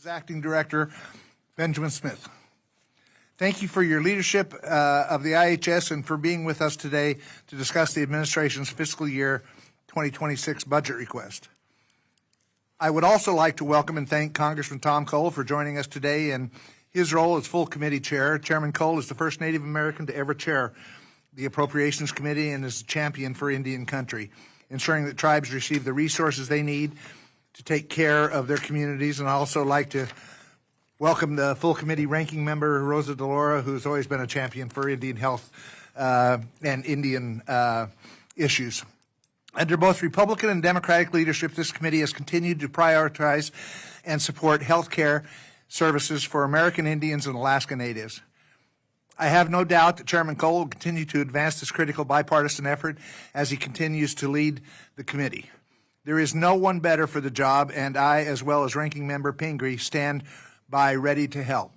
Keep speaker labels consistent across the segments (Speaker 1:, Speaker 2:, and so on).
Speaker 1: Acting Director Benjamin Smith. Thank you for your leadership of the IHS and for being with us today to discuss the administration's fiscal year 2026 budget request. I would also like to welcome and thank Congressman Tom Cole for joining us today in his role as full committee chair. Chairman Cole is the first Native American to ever chair the Appropriations Committee and is a champion for Indian country, ensuring that tribes receive the resources they need to take care of their communities. And I also like to welcome the full committee ranking member, Rosa DeLaura, who's always been a champion for Indian health and Indian issues. Under both Republican and Democratic leadership, this committee has continued to prioritize and support health care services for American Indians and Alaska Natives. I have no doubt that Chairman Cole will continue to advance this critical bipartisan effort as he continues to lead the committee. There is no one better for the job, and I, as well as Ranking Member Pingree, stand by ready to help.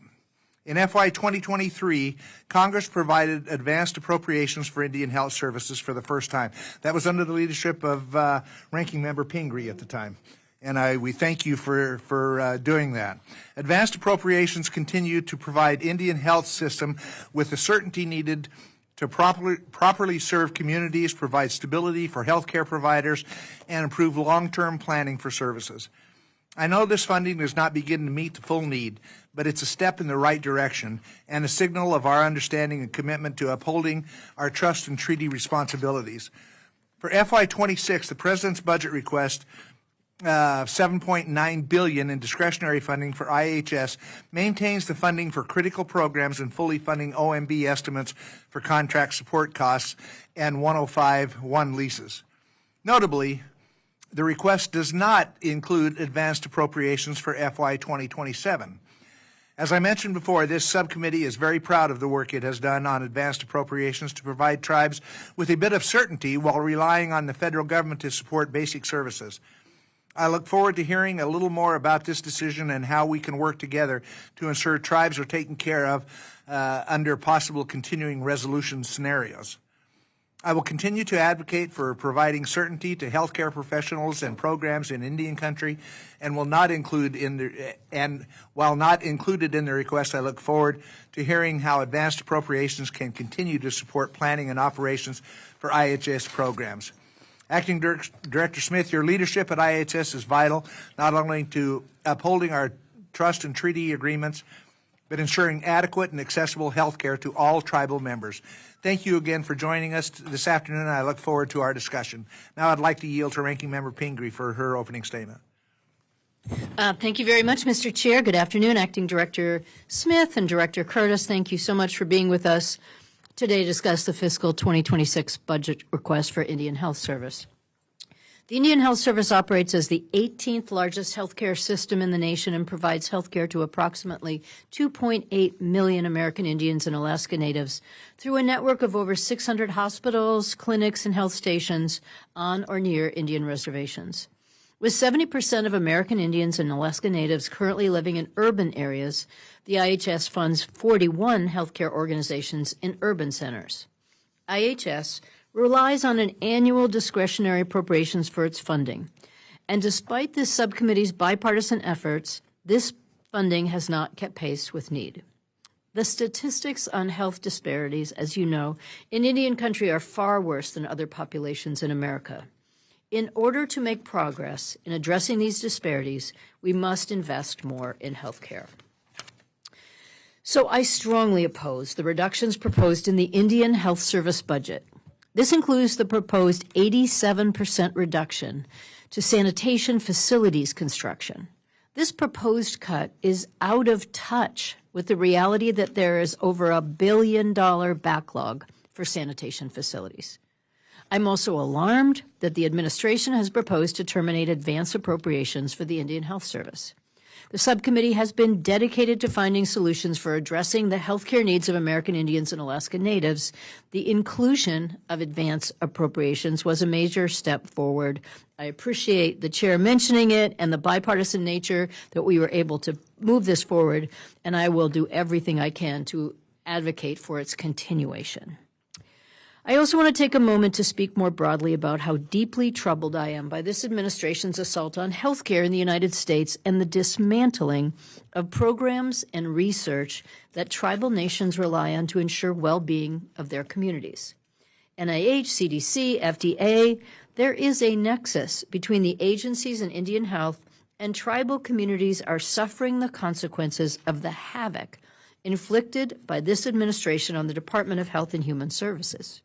Speaker 1: In FY 2023, Congress provided advanced appropriations for Indian health services for the first time. That was under the leadership of Ranking Member Pingree at the time, and we thank you for doing that. Advanced appropriations continue to provide Indian health system with the certainty needed to properly serve communities, provide stability for healthcare providers, and improve long-term planning for services. I know this funding does not begin to meet the full need, but it's a step in the right direction and a signal of our understanding and commitment to upholding our trust and treaty responsibilities. For FY 26, the President's budget request $7.9 billion in discretionary funding for IHS maintains the funding for critical programs and fully funding OMB estimates for contract support costs and 105(1) leases. Notably, the request does not include advanced appropriations for FY 2027. As I mentioned before, this subcommittee is very proud of the work it has done on advanced appropriations to provide tribes with a bit of certainty while relying on the federal government to support basic services. I look forward to hearing a little more about this decision and how we can work together to ensure tribes are taken care of under possible continuing resolution scenarios. I will continue to advocate for providing certainty to healthcare professionals and programs in Indian country, and while not included in the request, I look forward to hearing how advanced appropriations can continue to support planning and operations for IHS programs. Acting Director Smith, your leadership at IHS is vital, not only to upholding our trust and treaty agreements, but ensuring adequate and accessible health care to all tribal members. Thank you again for joining us this afternoon, and I look forward to our discussion. Now I'd like to yield to Ranking Member Pingree for her opening statement.
Speaker 2: Thank you very much, Mr. Chair. Good afternoon, Acting Director Smith and Director Curtis. Thank you so much for being with us today to discuss the fiscal 2026 budget request for Indian Health Service. The Indian Health Service operates as the 18th largest healthcare system in the nation and provides healthcare to approximately 2.8 million American Indians and Alaska Natives through a network of over 600 hospitals, clinics, and health stations on or near Indian reservations. With 70% of American Indians and Alaska Natives currently living in urban areas, the IHS funds 41 healthcare organizations in urban centers. IHS relies on an annual discretionary appropriations for its funding. And despite this subcommittee's bipartisan efforts, this funding has not kept pace with need. The statistics on health disparities, as you know, in Indian country are far worse than other populations in America. In order to make progress in addressing these disparities, we must invest more in health care. So I strongly oppose the reductions proposed in the Indian Health Service budget. This includes the proposed 87% reduction to sanitation facilities construction. This proposed cut is out of touch with the reality that there is over $1 billion backlog for sanitation facilities. I'm also alarmed that the administration has proposed to terminate advance appropriations for the Indian Health Service. The subcommittee has been dedicated to finding solutions for addressing the healthcare needs of American Indians and Alaska Natives. The inclusion of advance appropriations was a major step forward. I appreciate the chair mentioning it and the bipartisan nature that we were able to move this forward, and I will do everything I can to advocate for its continuation. I also want to take a moment to speak more broadly about how deeply troubled I am by this administration's assault on healthcare in the United States and the dismantling of programs and research that tribal nations rely on to ensure well-being of their communities. NIH, CDC, FDA, there is a nexus between the agencies in Indian health, and tribal communities are suffering the consequences of the havoc inflicted by this administration on the Department of Health and Human Services.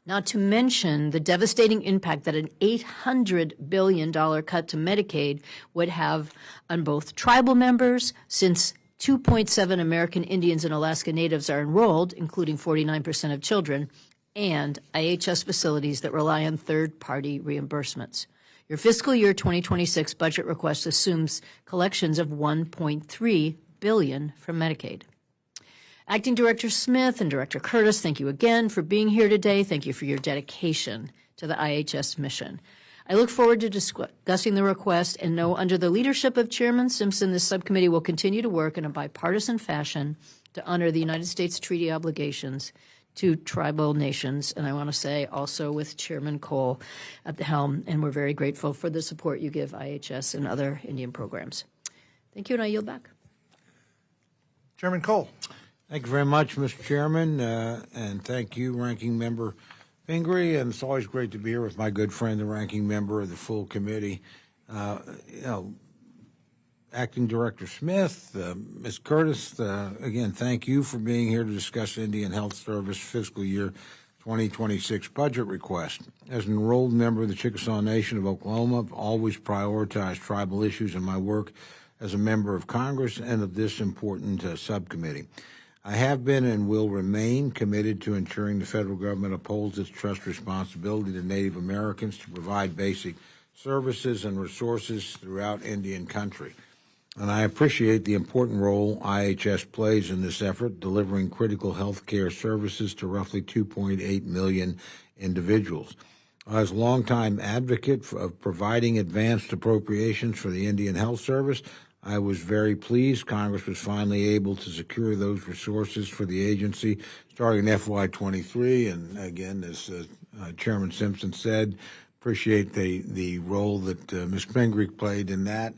Speaker 2: Not to mention the devastating impact that an $800 billion cut to Medicaid would have on both tribal members, since 2.7 American Indians and Alaska Natives are enrolled, including 49% of children, and IHS facilities that rely on third-party reimbursements. Your fiscal year 2026 budget request assumes collections of $1.3 billion from Medicaid. Acting Director Smith and Director Curtis, thank you again for being here today. Thank you for your dedication to the IHS mission. I look forward to discussing the request and know under the leadership of Chairman Simpson, this subcommittee will continue to work in a bipartisan fashion to honor the United States treaty obligations to tribal nations. And I want to say also with Chairman Cole at the helm, and we're very grateful for the support you give IHS and other Indian programs. Thank you, and I yield back.
Speaker 1: Chairman Cole.
Speaker 3: Thank you very much, Mr. Chairman, and thank you, Ranking Member Pingree. And it's always great to be here with my good friend, the Ranking Member of the full committee. Acting Director Smith, Ms. Curtis, again, thank you for being here to discuss Indian Health Service fiscal year 2026 budget request. As an enrolled member of the Chickasaw Nation of Oklahoma, I've always prioritized tribal issues in my work as a member of Congress and of this important subcommittee. I have been and will remain committed to ensuring the federal government upholds its trust responsibility to Native Americans to provide basic services and resources throughout Indian country. And I appreciate the important role IHS plays in this effort, delivering critical health care services to roughly 2.8 million individuals. As a longtime advocate of providing advanced appropriations for the Indian Health Service, I was very pleased Congress was finally able to secure those resources for the agency starting in FY23. And again, as Chairman Simpson said, appreciate the role that Ms. Pingree played in that.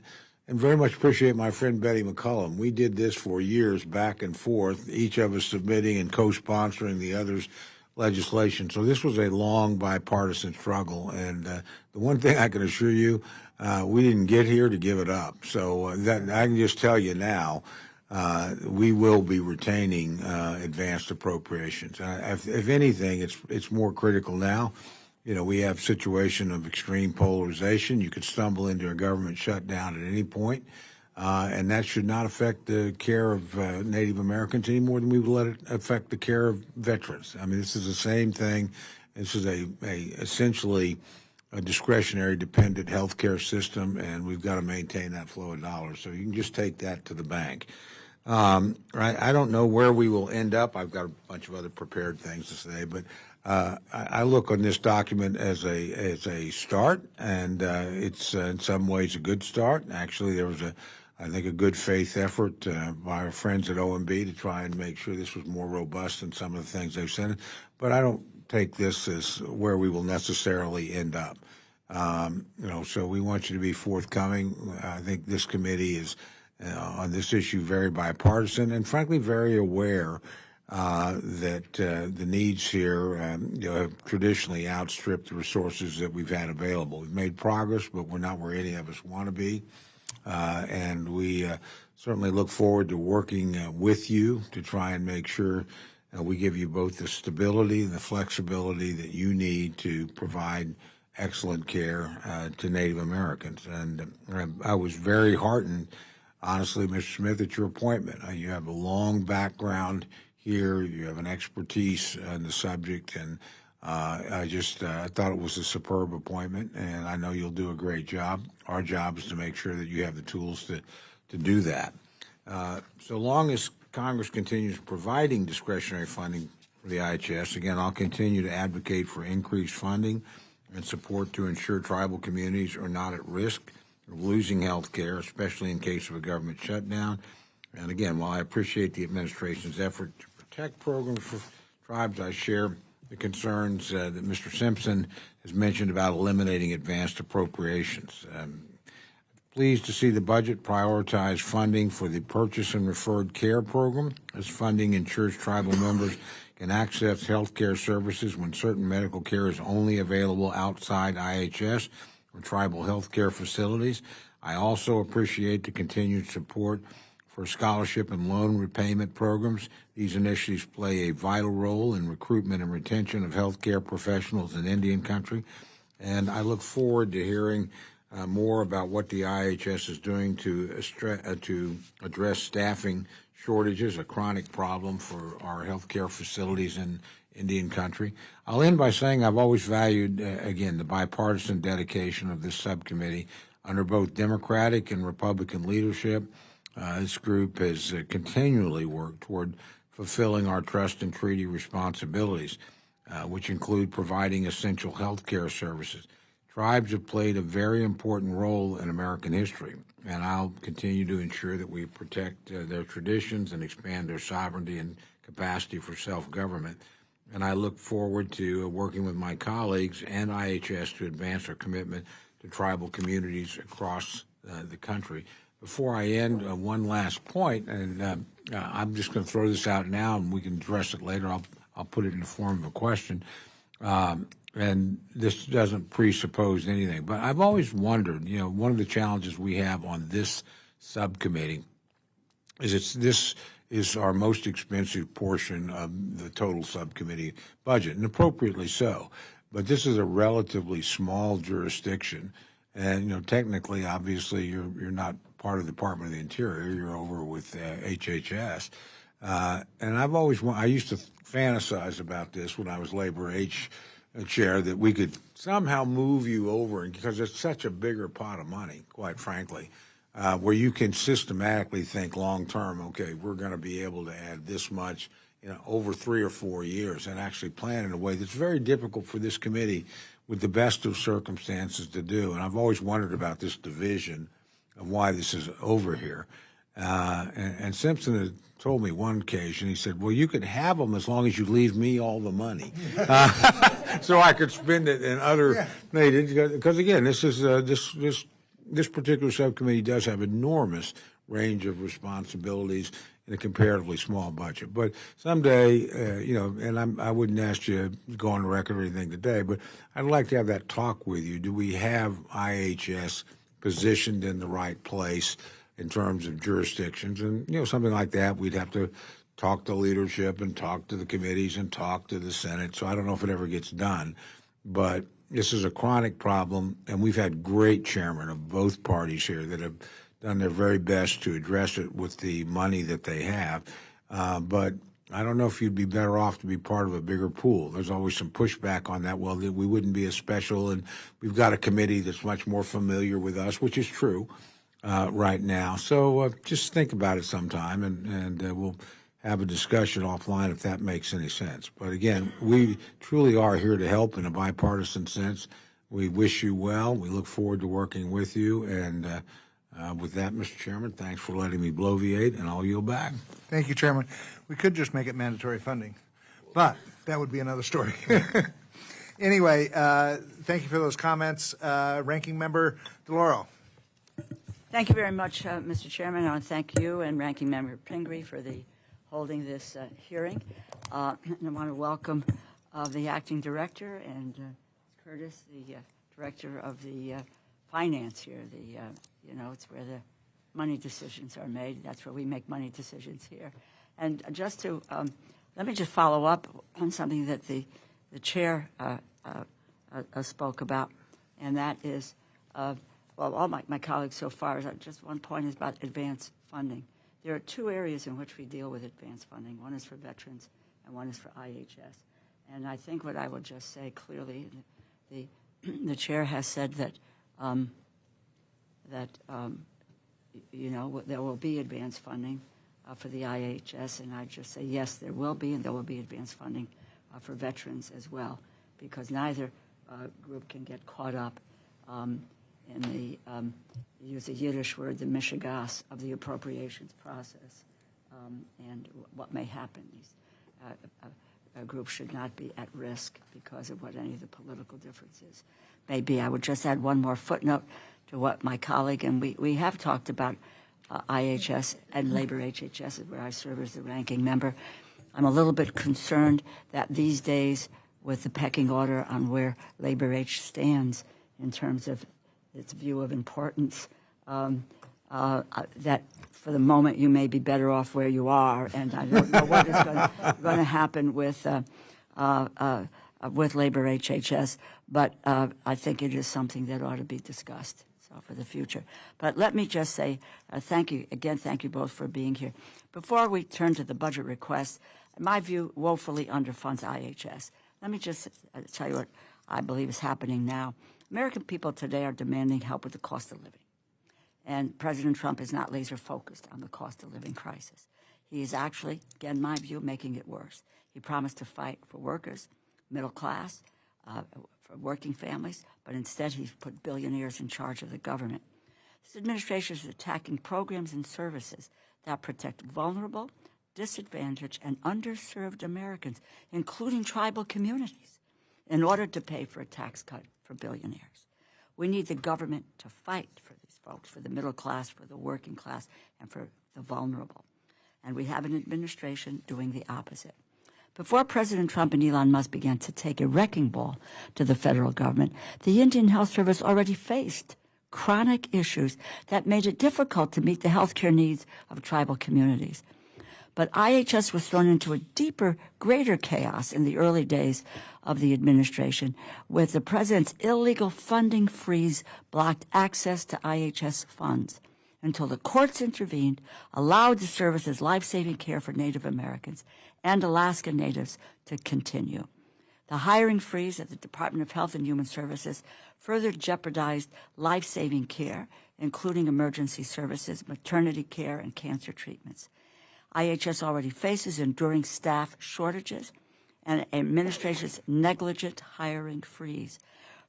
Speaker 3: And very much appreciate my friend Betty McCullum. We did this for years back and forth, each of us submitting and co-sponsoring the other's legislation. So this was a long bipartisan struggle. And the one thing I can assure you, we didn't get here to give it up. So that I can just tell you now, we will be retaining advanced appropriations. If anything, it's more critical now. You know, we have a situation of extreme polarization. You could stumble into a government shutdown at any point, and that should not affect the care of Native Americans any more than we would let it affect the care of veterans. I mean, this is the same thing. This is essentially a discretionary dependent health care system, and we've got to maintain that flow of dollars. So you can just take that to the bank. I don't know where we will end up. I've got a bunch of other prepared things to say, but I look on this document as a start, and it's in some ways a good start. Actually, there was I think a good faith effort by our friends at OMB to try and make sure this was more robust than some of the things they've said. But I don't take this as where we will necessarily end up. So we want you to be forthcoming. I think this committee is on this issue very bipartisan and frankly very aware that the needs here have traditionally outstripped the resources that we've had available. We've made progress, but we're not where any of us want to be. And we certainly look forward to working with you to try and make sure we give you both the stability and the flexibility that you need to provide excellent care to Native Americans. And I was very heartened, honestly, Mr. Smith, at your appointment. You have a long background here. You have an expertise on the subject, and I thought it was a superb appointment, and I know you'll do a great job. Our job is to make sure that you have the tools to do that. So long as Congress continues providing discretionary funding for the IHS, again, I'll continue to advocate for increased funding and support to ensure tribal communities are not at risk of losing health care, especially in case of a government shutdown. And again, while I appreciate the administration's effort to protect programs for tribes, I share the concerns that Mr. Simpson has mentioned about eliminating advanced appropriations. Pleased to see the budget prioritize funding for the Purchase and Referred Care Program. This funding ensures tribal members can access health care services when certain medical care is only available outside IHS or tribal health care facilities. I also appreciate the continued support for scholarship and loan repayment programs. These initiatives play a vital role in recruitment and retention of healthcare professionals in Indian country, and I look forward to hearing more about what the IHS is doing to address staffing shortages, a chronic problem for our healthcare facilities in Indian country. I'll end by saying I've always valued, again, the bipartisan dedication of this subcommittee under both Democratic and Republican leadership. This group has continually worked toward fulfilling our trust and treaty responsibilities, which include providing essential health care services. Tribes have played a very important role in American history, and I'll continue to ensure that we protect their traditions and expand their sovereignty and capacity for self-government. And I look forward to working with my colleagues and IHS to advance our commitment to tribal communities across the country. Before I end, one last point, and I'm just going to throw this out now, and we can address it later. I'll put it in the form of a question. And this doesn't presuppose anything, but I've always wondered, one of the challenges we have on this subcommittee is this is our most expensive portion of the total subcommittee budget, and appropriately so. But this is a relatively small jurisdiction, and technically, obviously, you're not part of the Department of the Interior. You're over with HHS, and I used to fantasize about this when I was Labor H chair, that we could somehow move you over, because it's such a bigger pot of money, quite frankly, where you can systematically think long term. Okay, we're going to be able to add this much, over 3 or 4 years, and actually plan in a way that's very difficult for this committee, with the best of circumstances, to do. And I've always wondered about this division of why this is over here. And Simpson had told me one occasion, he said, well, you could have them as long as you leave me all the money. So I could spend it in other, because again, this is this particular subcommittee does have enormous range of responsibilities in a comparatively small budget. But someday, and I wouldn't ask you to go on the record or anything today, but I'd like to have that talk with you. Do we have IHS positioned in the right place in terms of jurisdictions? And, something like that, we'd have to talk to leadership and talk to the committees and talk to the Senate. So I don't know if it ever gets done. But this is a chronic problem, and we've had great chairmen of both parties here that have done their very best to address it with the money that they have. But I don't know if you'd be better off to be part of a bigger pool. There's always some pushback on that. Well, we wouldn't be as special, and we've got a committee that's much more familiar with us, which is true right now. So just think about it sometime, and we'll have a discussion offline if that makes any sense. But again, we truly are here to help in a bipartisan sense. We wish you well. We look forward to working with you. And with that, Mr. Chairman, thanks for letting me bloviate, and I'll yield back.
Speaker 1: Thank you, Chairman. We could just make it mandatory funding, but that would be another story. Anyway, thank you for those comments. Ranking Member DeLauro.
Speaker 4: Thank you very much, Mr. Chairman. I want to thank you and Ranking Member Pingree for holding this hearing. And I want to welcome the acting director and Curtis, the director of the finance here. It's where the money decisions are made. That's where we make money decisions here. And just to let me just follow up on something that the chair spoke about, and that is, all my colleagues so far, just one point is about advance funding. There are 2 areas in which we deal with advance funding. One is for veterans, and one is for IHS. And I think what I will just say clearly, the chair has said that there will be advance funding for the IHS, and I just say yes, there will be, and there will be advance funding for veterans as well, because neither group can get caught up in the, use a Yiddish word, the mishigas of the appropriations process, and what may happen. group should not be at risk because of what any of the political differences may be. I would just add one more footnote to what my colleague, and we have talked about IHS and Labor HHS, where I serve as the ranking member. I'm a little bit concerned that these days, with the pecking order on where Labor H stands in terms of its view of importance, that for the moment you may be better off where you are, and I don't know what is going to happen with Labor HHS, but I think it is something that ought to be discussed for the future. But let me just say thank you again. Thank you both for being here. Before we turn to the budget request, in my view, woefully underfunds IHS. Let me just tell you what I believe is happening now. American people today are demanding help with the cost of living. And President Trump is not laser focused on the cost of living crisis. He is actually, again, in my view, making it worse. He promised to fight for workers, middle class, for working families, but instead he's put billionaires in charge of the government. This administration is attacking programs and services that protect vulnerable, disadvantaged, and underserved Americans, including tribal communities, in order to pay for a tax cut for billionaires. We need the government to fight for these folks, for the middle class, for the working class, and for the vulnerable. And we have an administration doing the opposite. Before President Trump and Elon Musk began to take a wrecking ball to the federal government, the Indian Health Service already faced chronic issues that made it difficult to meet the health care needs of tribal communities. But IHS was thrown into a deeper, greater chaos in the early days of the administration, with the president's illegal funding freeze blocked access to IHS funds until the courts intervened, allowed the service's life-saving care for Native Americans and Alaska Natives to continue. The hiring freeze at the Department of Health and Human Services further jeopardized life-saving care, including emergency services, maternity care, and cancer treatments. IHS already faces enduring staff shortages and administration's negligent hiring freeze,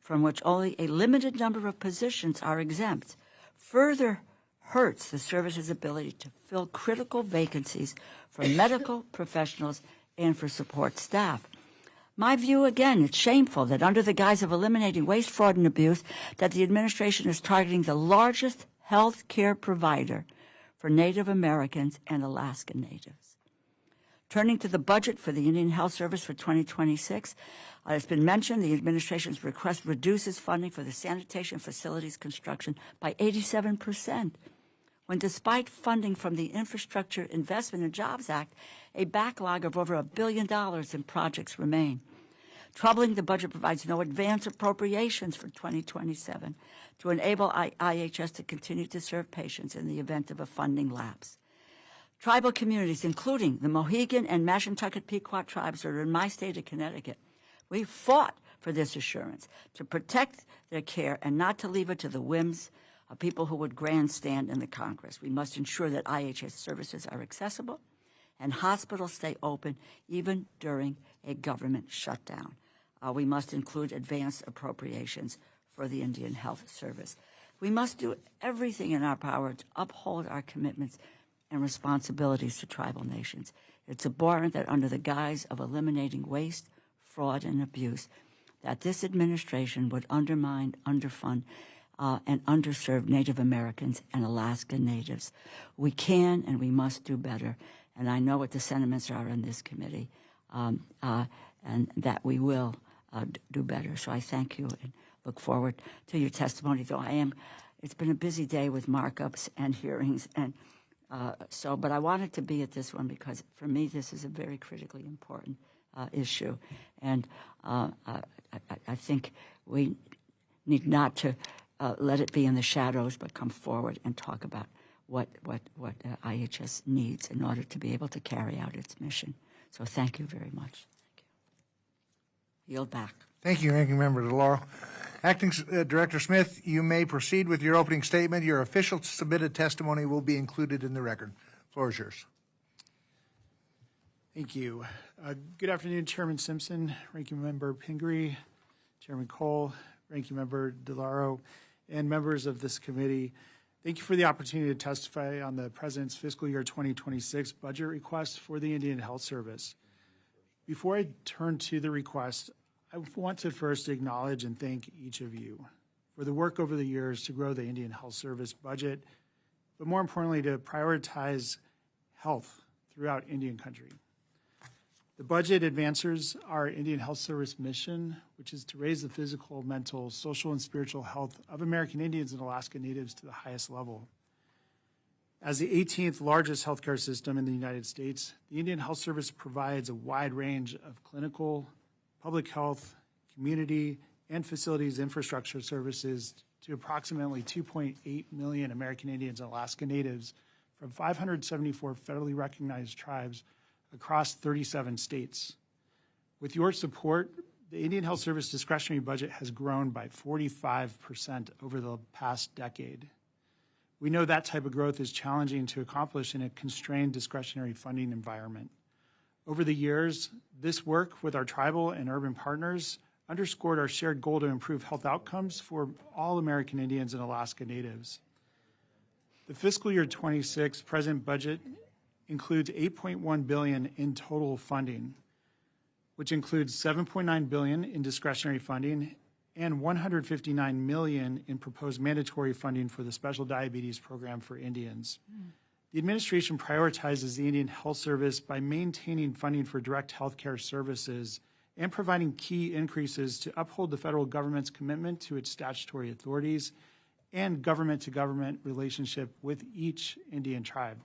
Speaker 4: from which only a limited number of positions are exempt, further hurts the service's ability to fill critical vacancies for medical professionals and for support staff. My view, again, it's shameful that under the guise of eliminating waste, fraud, and abuse, that the administration is targeting the largest health care provider for Native Americans and Alaska Natives. Turning to the budget for the Indian Health Service for 2026, it's been mentioned the administration's request reduces funding for the sanitation facilities construction by 87%, when despite funding from the Infrastructure Investment and Jobs Act, a backlog of over $1 billion in projects remain. Troubling, the budget provides no advance appropriations for 2027 to enable IHS to continue to serve patients in the event of a funding lapse. Tribal communities, including the Mohegan and Mashantucket Pequot tribes that are in my state of Connecticut, we fought for this assurance to protect their care and not to leave it to the whims of people who would grandstand in the Congress. We must ensure that IHS services are accessible and hospitals stay open even during a government shutdown. We must include advanced appropriations for the Indian Health Service. We must do everything in our power to uphold our commitments and responsibilities to tribal nations. It's abhorrent that under the guise of eliminating waste, fraud, and abuse, that this administration would undermine, underfund, and underserved Native Americans and Alaska Natives. We can and we must do better, and I know what the sentiments are in this committee, and that we will do better. So I thank you and look forward to your testimony, though it's been a busy day with markups and hearings, and but I wanted to be at this one because for me this is a very critically important issue, and I think we need not to let it be in the shadows, but come forward and talk about what IHS needs in order to be able to carry out its mission. So thank you very much. Thank you. Yield back.
Speaker 1: Thank you, Ranking Member DeLauro. Acting Director Smith, you may proceed with your opening statement. Your official submitted testimony will be included in the record. The floor is yours.
Speaker 5: Thank you. Good afternoon, Chairman Simpson, Ranking Member Pingree, Chairman Cole, Ranking Member DeLauro, and members of this committee. Thank you for the opportunity to testify on the President's fiscal year 2026 budget request for the Indian Health Service. Before I turn to the request, I want to first acknowledge and thank each of you for the work over the years to grow the Indian Health Service budget, but more importantly, to prioritize health throughout Indian country. The budget advances our Indian Health Service mission, which is to raise the physical, mental, social, and spiritual health of American Indians and Alaska Natives to the highest level. As the 18th largest healthcare system in the United States, the Indian Health Service provides a wide range of clinical, public health, community, and facilities infrastructure services to approximately 2.8 million American Indians and Alaska Natives from 574 federally recognized tribes across 37 states. With your support, the Indian Health Service discretionary budget has grown by 45% over the past decade. We know that type of growth is challenging to accomplish in a constrained discretionary funding environment. Over the years, this work with our tribal and urban partners underscored our shared goal to improve health outcomes for all American Indians and Alaska Natives. The fiscal year 26 present budget includes $8.1 billion in total funding, which includes $7.9 billion in discretionary funding and $159 million in proposed mandatory funding for the Special Diabetes Program for Indians. The administration prioritizes the Indian Health Service by maintaining funding for direct health care services and providing key increases to uphold the federal government's commitment to its statutory authorities and government-to-government relationship with each Indian tribe.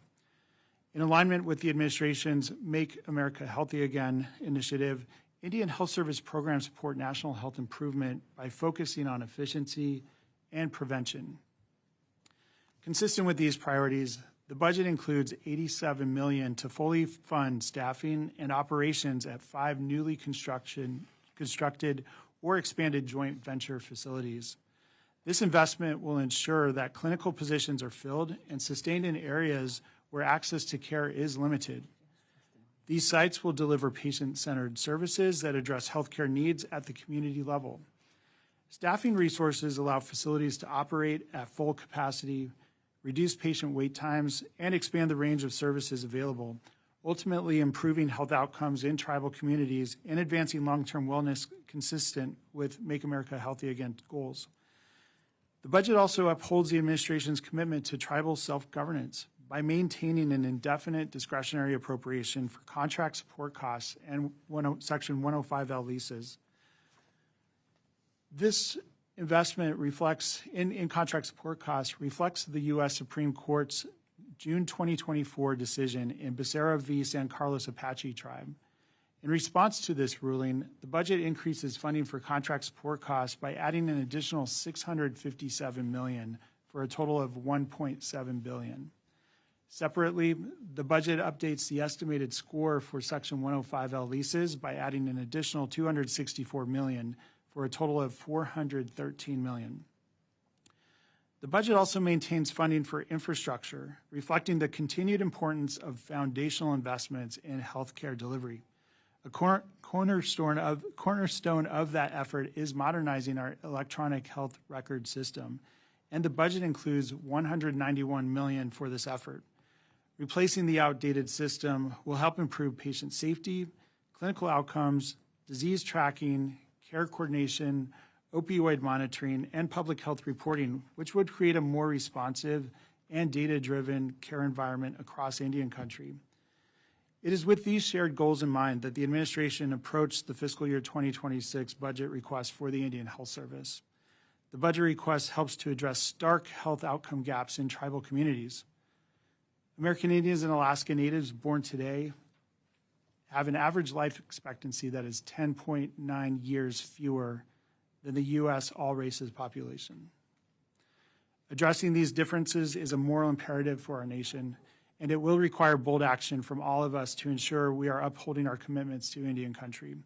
Speaker 5: In alignment with the administration's Make America Healthy Again initiative, Indian Health Service programs support national health improvement by focusing on efficiency and prevention. Consistent with these priorities, the budget includes $87 million to fully fund staffing and operations at 5 newly constructed or expanded joint venture facilities. This investment will ensure that clinical positions are filled and sustained in areas where access to care is limited. These sites will deliver patient-centered services that address healthcare needs at the community level. Staffing resources allow facilities to operate at full capacity, reduce patient wait times, and expand the range of services available, ultimately improving health outcomes in tribal communities and advancing long-term wellness consistent with Make America Healthy Again goals. The budget also upholds the administration's commitment to tribal self-governance by maintaining an indefinite discretionary appropriation for contract support costs and Section 105L leases. This investment reflects, in contract support costs, reflects the U.S. Supreme Court's June 2024 decision in Becerra v. San Carlos Apache Tribe. In response to this ruling, the budget increases funding for contract support costs by adding an additional $657 million for a total of $1.7 billion. Separately, the budget updates the estimated score for Section 105L leases by adding an additional $264 million for a total of $413 million. The budget also maintains funding for infrastructure, reflecting the continued importance of foundational investments in healthcare delivery. A cornerstone of that effort is modernizing our electronic health record system, and the budget includes $191 million for this effort. Replacing the outdated system will help improve patient safety, clinical outcomes, disease tracking, care coordination, opioid monitoring, and public health reporting, which would create a more responsive and data-driven care environment across Indian country. It is with these shared goals in mind that the administration approached the fiscal year 2026 budget request for the Indian Health Service. The budget request helps to address stark health outcome gaps in tribal communities. American Indians and Alaska Natives born today have an average life expectancy that is 10.9 years fewer than the U.S. all-races population. Addressing these differences is a moral imperative for our nation, and it will require bold action from all of us to ensure we are upholding our commitments to Indian country.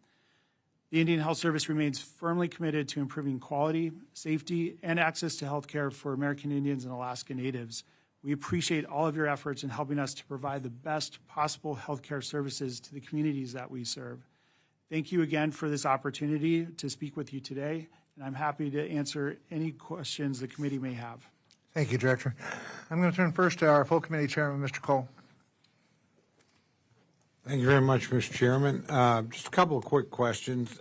Speaker 5: The Indian Health Service remains firmly committed to improving quality, safety, and access to health care for American Indians and Alaska Natives. We appreciate all of your efforts in helping us to provide the best possible health care services to the communities that we serve. Thank you again for this opportunity to speak with you today, and I'm happy to answer any questions the committee may have.
Speaker 1: Thank you, Director. I'm going to turn first to our full committee chairman, Mr. Cole.
Speaker 3: Thank you very much, Mr. Chairman. Just a couple of quick questions.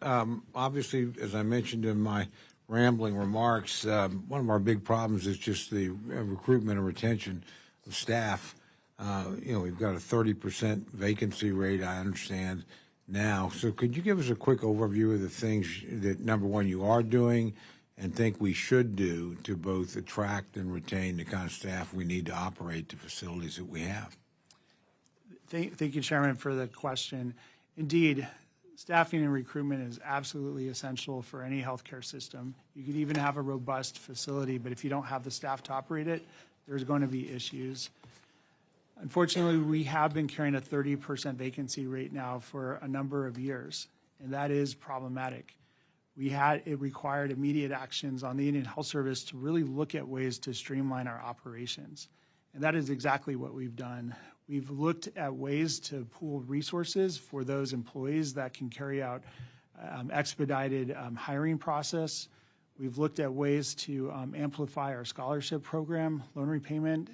Speaker 3: Obviously, as I mentioned in my rambling remarks, one of our big problems is just the recruitment and retention of staff. We've got a 30% vacancy rate, I understand now. So could you give us a quick overview of the things that, number one, you are doing and think we should do to both attract and retain the kind of staff we need to operate the facilities that we have?
Speaker 5: Thank you, Chairman, for the question. Indeed, staffing and recruitment is absolutely essential for any healthcare system. You could even have a robust facility, but if you don't have the staff to operate it, there's going to be issues. Unfortunately, we have been carrying a 30% vacancy rate now for a number of years, and that is problematic. It required immediate actions on the Indian Health Service to really look at ways to streamline our operations. And that is exactly what we've done. We've looked at ways to pool resources for those employees that can carry out expedited hiring process. We've looked at ways to amplify our scholarship program, loan repayment,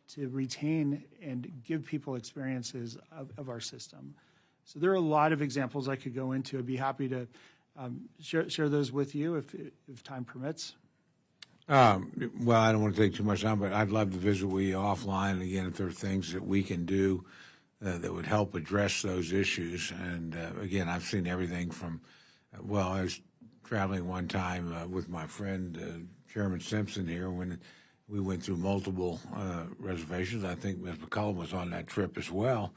Speaker 5: to retain and give people experiences of our system. So there are a lot of examples I could go into. I'd be happy to share those with you if time permits.
Speaker 3: Well, I don't want to take too much time, but I'd love to visit with you offline again if there are things that we can do that would help address those issues. And again, I've seen everything from, I was traveling one time with my friend Chairman Simpson here when we went through multiple reservations. I think Ms. McCullum was on that trip as well.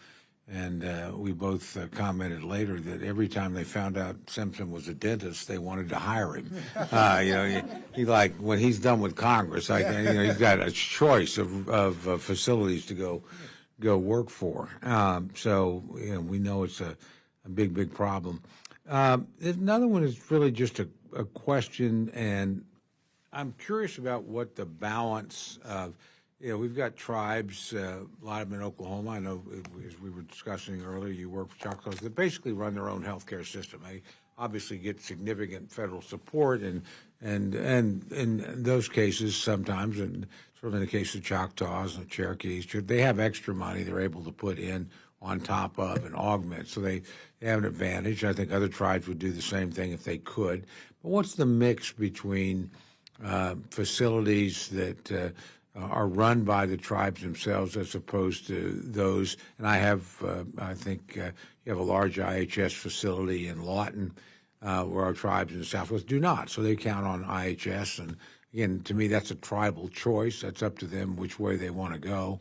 Speaker 3: And we both commented later that every time they found out Simpson was a dentist, they wanted to hire him. He like when he's done with Congress, he's got a choice of facilities to go work for. So we know it's a big problem. Another one is really just a question, and I'm curious about what the balance of. We've got tribes, a lot of them in Oklahoma. I know, as we were discussing earlier, you work for Choctaws. They basically run their own healthcare system. They obviously get significant federal support, and in those cases, sometimes, and certainly in the case of Choctaws and Cherokees, they have extra money they're able to put in on top of and augment. So they have an advantage. I think other tribes would do the same thing if they could. But what's the mix between facilities that are run by the tribes themselves as opposed to those, and I think you have a large IHS facility in Lawton where our tribes in the Southwest do not, so they count on IHS, and again, to me, that's a tribal choice. That's up to them which way they want to go.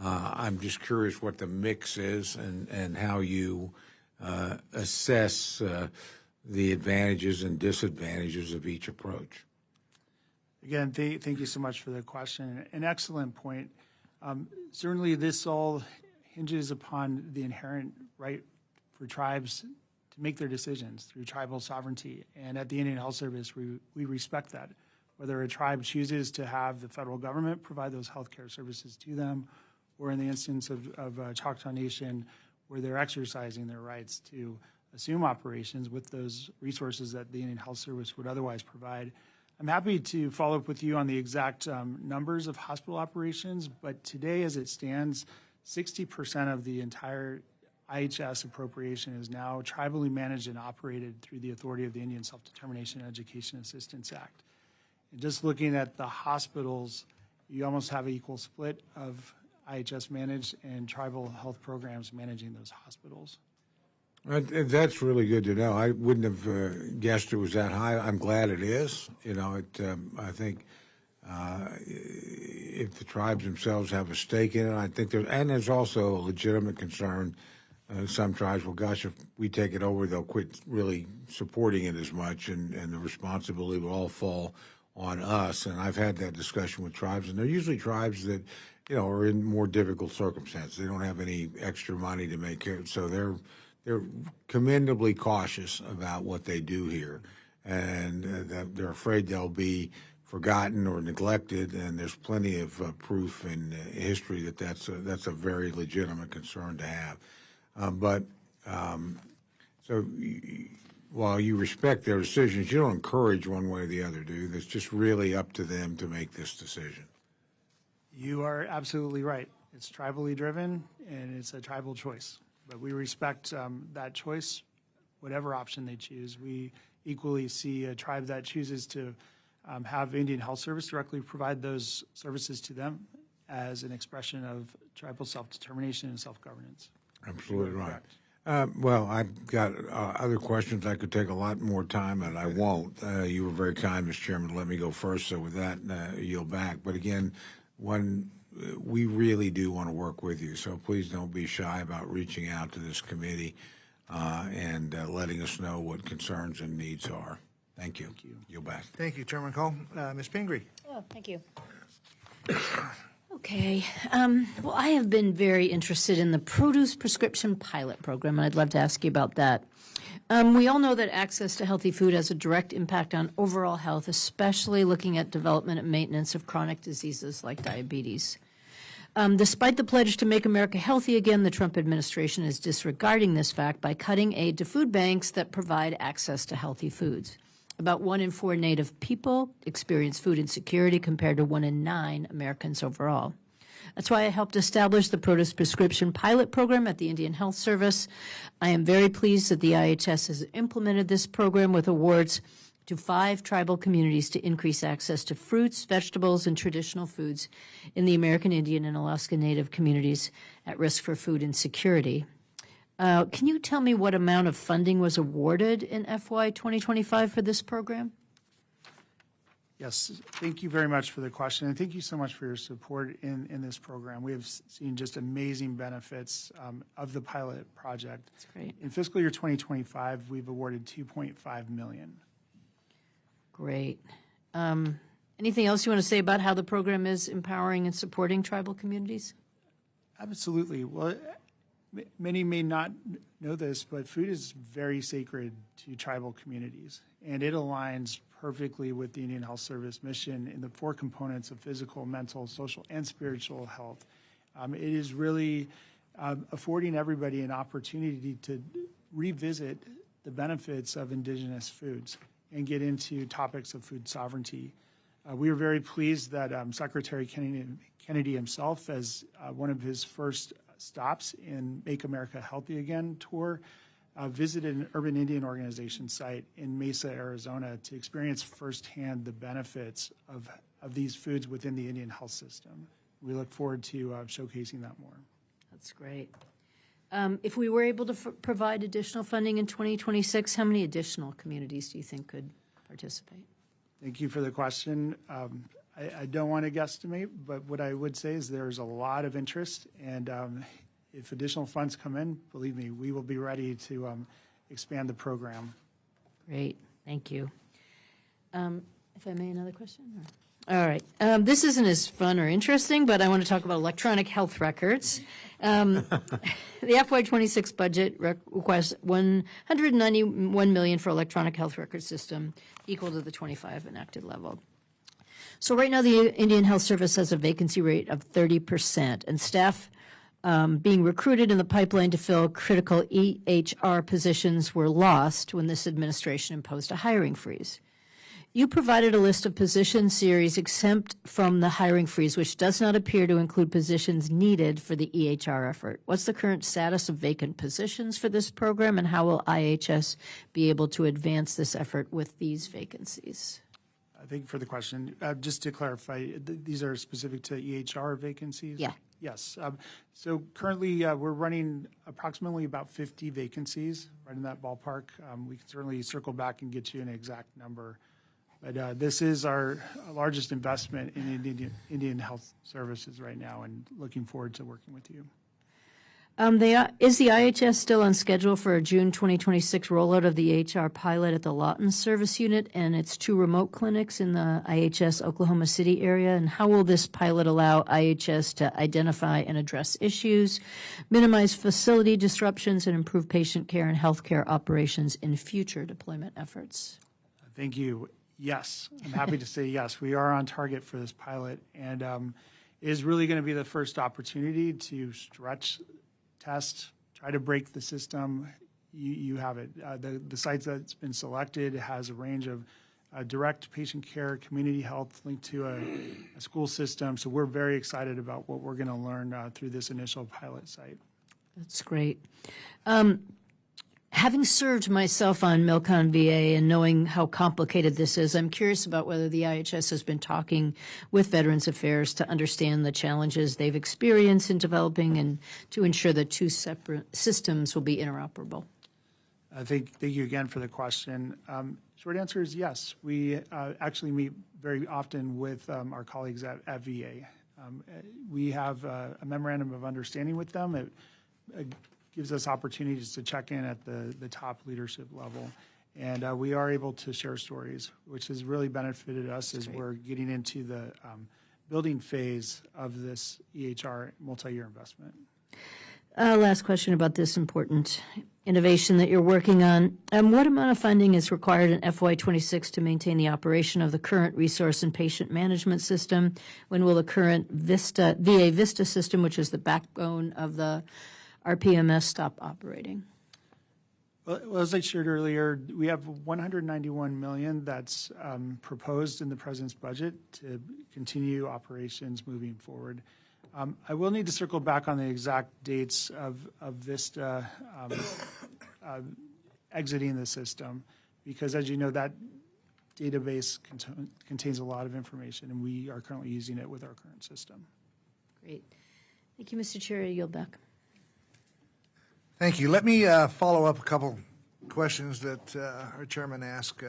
Speaker 3: I'm just curious what the mix is and how you assess the advantages and disadvantages of each approach.
Speaker 5: Again, thank you so much for the question. An excellent point. Certainly, this all hinges upon the inherent right for tribes to make their decisions through tribal sovereignty. And at the Indian Health Service, we respect that. Whether a tribe chooses to have the federal government provide those health care services to them, or in the instance of Choctaw Nation, where they're exercising their rights to assume operations with those resources that the Indian Health Service would otherwise provide. I'm happy to follow up with you on the exact numbers of hospital operations, but today as it stands, 60% of the entire IHS appropriation is now tribally managed and operated through the authority of the Indian Self-Determination and Education Assistance Act. And just looking at the hospitals, you almost have an equal split of IHS managed and tribal health programs managing those hospitals.
Speaker 3: That's really good to know. I wouldn't have guessed it was that high. I'm glad it is. I think if the tribes themselves have a stake in it, I think there's also a legitimate concern. Some tribes, well, gosh, if we take it over, they'll quit really supporting it as much, and the responsibility will all fall on us. And I've had that discussion with tribes, and they're usually tribes that, are in more difficult circumstances. They don't have any extra money to make care, so they're commendably cautious about what they do here, and they're afraid they'll be forgotten or neglected. And there's plenty of proof in history that that's a very legitimate concern to have. So while you respect their decisions, you don't encourage one way or the other, do you? It's just really up to them to make this decision.
Speaker 5: You are absolutely right. It's tribally driven, and it's a tribal choice. But we respect that choice, whatever option they choose. We equally see a tribe that chooses to have Indian Health Service directly provide those services to them as an expression of tribal self-determination and self-governance.
Speaker 3: Absolutely right.
Speaker 5: Correct.
Speaker 3: Well, I've got other questions. I could take a lot more time, and I won't. You were very kind, Mr. Chairman, to let me go first. So with that, yield back. But again, we really do want to work with you. So please don't be shy about reaching out to this committee and letting us know what concerns and needs are. Thank you. Thank you. Yield back.
Speaker 1: Thank you, Chairman Cole. Ms. Pingree.
Speaker 2: Oh, thank you. Okay. Well, I have been very interested in the produce prescription pilot program, and I'd love to ask you about that. We all know that access to healthy food has a direct impact on overall health, especially looking at development and maintenance of chronic diseases like diabetes. Despite the pledge to make America healthy again, the Trump administration is disregarding this fact by cutting aid to food banks that provide access to healthy foods. About 1 in 4 Native people experience food insecurity compared to 1 in 9 Americans overall. That's why I helped establish the Produce Prescription Pilot Program at the Indian Health Service. I am very pleased that the IHS has implemented this program with awards to 5 tribal communities to increase access to fruits, vegetables, and traditional foods in the American Indian and Alaska Native communities at risk for food insecurity. Can you tell me what amount of funding was awarded in FY 2025 for this program?
Speaker 5: Yes, thank you very much for the question, and thank you so much for your support in this program. We have seen just amazing benefits of the pilot project.
Speaker 2: That's great.
Speaker 5: In fiscal year 2025, we've awarded $2.5 million.
Speaker 2: Great. Anything else you want to say about how the program is empowering and supporting tribal communities?
Speaker 5: Absolutely. Well, many may not know this, but food is very sacred to tribal communities, and it aligns perfectly with the Indian Health Service mission in the 4 components of physical, mental, social, and spiritual health. It is really affording everybody an opportunity to revisit the benefits of indigenous foods and get into topics of food sovereignty. We are very pleased that Secretary Kennedy himself, as one of his first stops in Make America Healthy Again tour, visited an urban Indian organization site in Mesa, Arizona, to experience firsthand the benefits of these foods within the Indian health system. We look forward to showcasing that more.
Speaker 2: That's great. If we were able to provide additional funding in 2026, how many additional communities do you think could participate?
Speaker 5: Thank you for the question. I don't want to guesstimate, but what I would say is there's a lot of interest, and if additional funds come in, believe me, we will be ready to expand the program.
Speaker 2: Great, thank you. If I may, another question? All right. This isn't as fun or interesting, but I want to talk about electronic health records. The FY26 budget requests $191 million for electronic health record system, equal to the 25 enacted level. So right now, the Indian Health Service has a vacancy rate of 30%, and staff being recruited in the pipeline to fill critical EHR positions were lost when this administration imposed a hiring freeze. You provided a list of position series exempt from the hiring freeze, which does not appear to include positions needed for the EHR effort. What's the current status of vacant positions for this program, and how will IHS be able to advance this effort with these vacancies?
Speaker 5: Thank you for the question. Just to clarify, these are specific to EHR vacancies?
Speaker 2: Yeah.
Speaker 5: Yes. So currently, we're running approximately about 50 vacancies, right in that ballpark. We can certainly circle back and get you an exact number. But this is our largest investment in Indian Health Services right now, and looking forward to working with you.
Speaker 2: Is the IHS still on schedule for a June 2026 rollout of the EHR pilot at the Lawton Service Unit and its 2 remote clinics in the IHS Oklahoma City area? And how will this pilot allow IHS to identify and address issues, minimize facility disruptions, and improve patient care and healthcare operations in future deployment efforts?
Speaker 5: Thank you. Yes, I'm happy to say yes. We are on target for this pilot, and it is really going to be the first opportunity to stretch, test, try to break the system. You have it. The sites that's been selected has a range of direct patient care, community health linked to a school system. So we're very excited about what we're going to learn through this initial pilot site.
Speaker 2: That's great. Having served myself on Milcon VA and knowing how complicated this is, I'm curious about whether the IHS has been talking with Veterans Affairs to understand the challenges they've experienced in developing and to ensure that two separate systems will be interoperable.
Speaker 5: Thank you again for the question. Short answer is yes. We actually meet very often with our colleagues at VA. We have a memorandum of understanding with them. It gives us opportunities to check in at the top leadership level. And we are able to share stories, which has really benefited us as we're getting into the building phase of this EHR multi-year investment.
Speaker 2: Last question about this important innovation that you're working on. What amount of funding is required in FY26 to maintain the operation of the current resource and patient management system? When will the current VA Vista system, which is the backbone of the RPMS, stop operating?
Speaker 5: Well, as I shared earlier, we have $191 million that's proposed in the president's budget to continue operations moving forward. I will need to circle back on the exact dates of Vista exiting the system, because as you know, that database contains a lot of information, and we are currently using it with our current system.
Speaker 2: Great. Thank you, Mr. Chair. I yield back.
Speaker 1: Thank you. Let me follow up a couple questions that our chairman asked.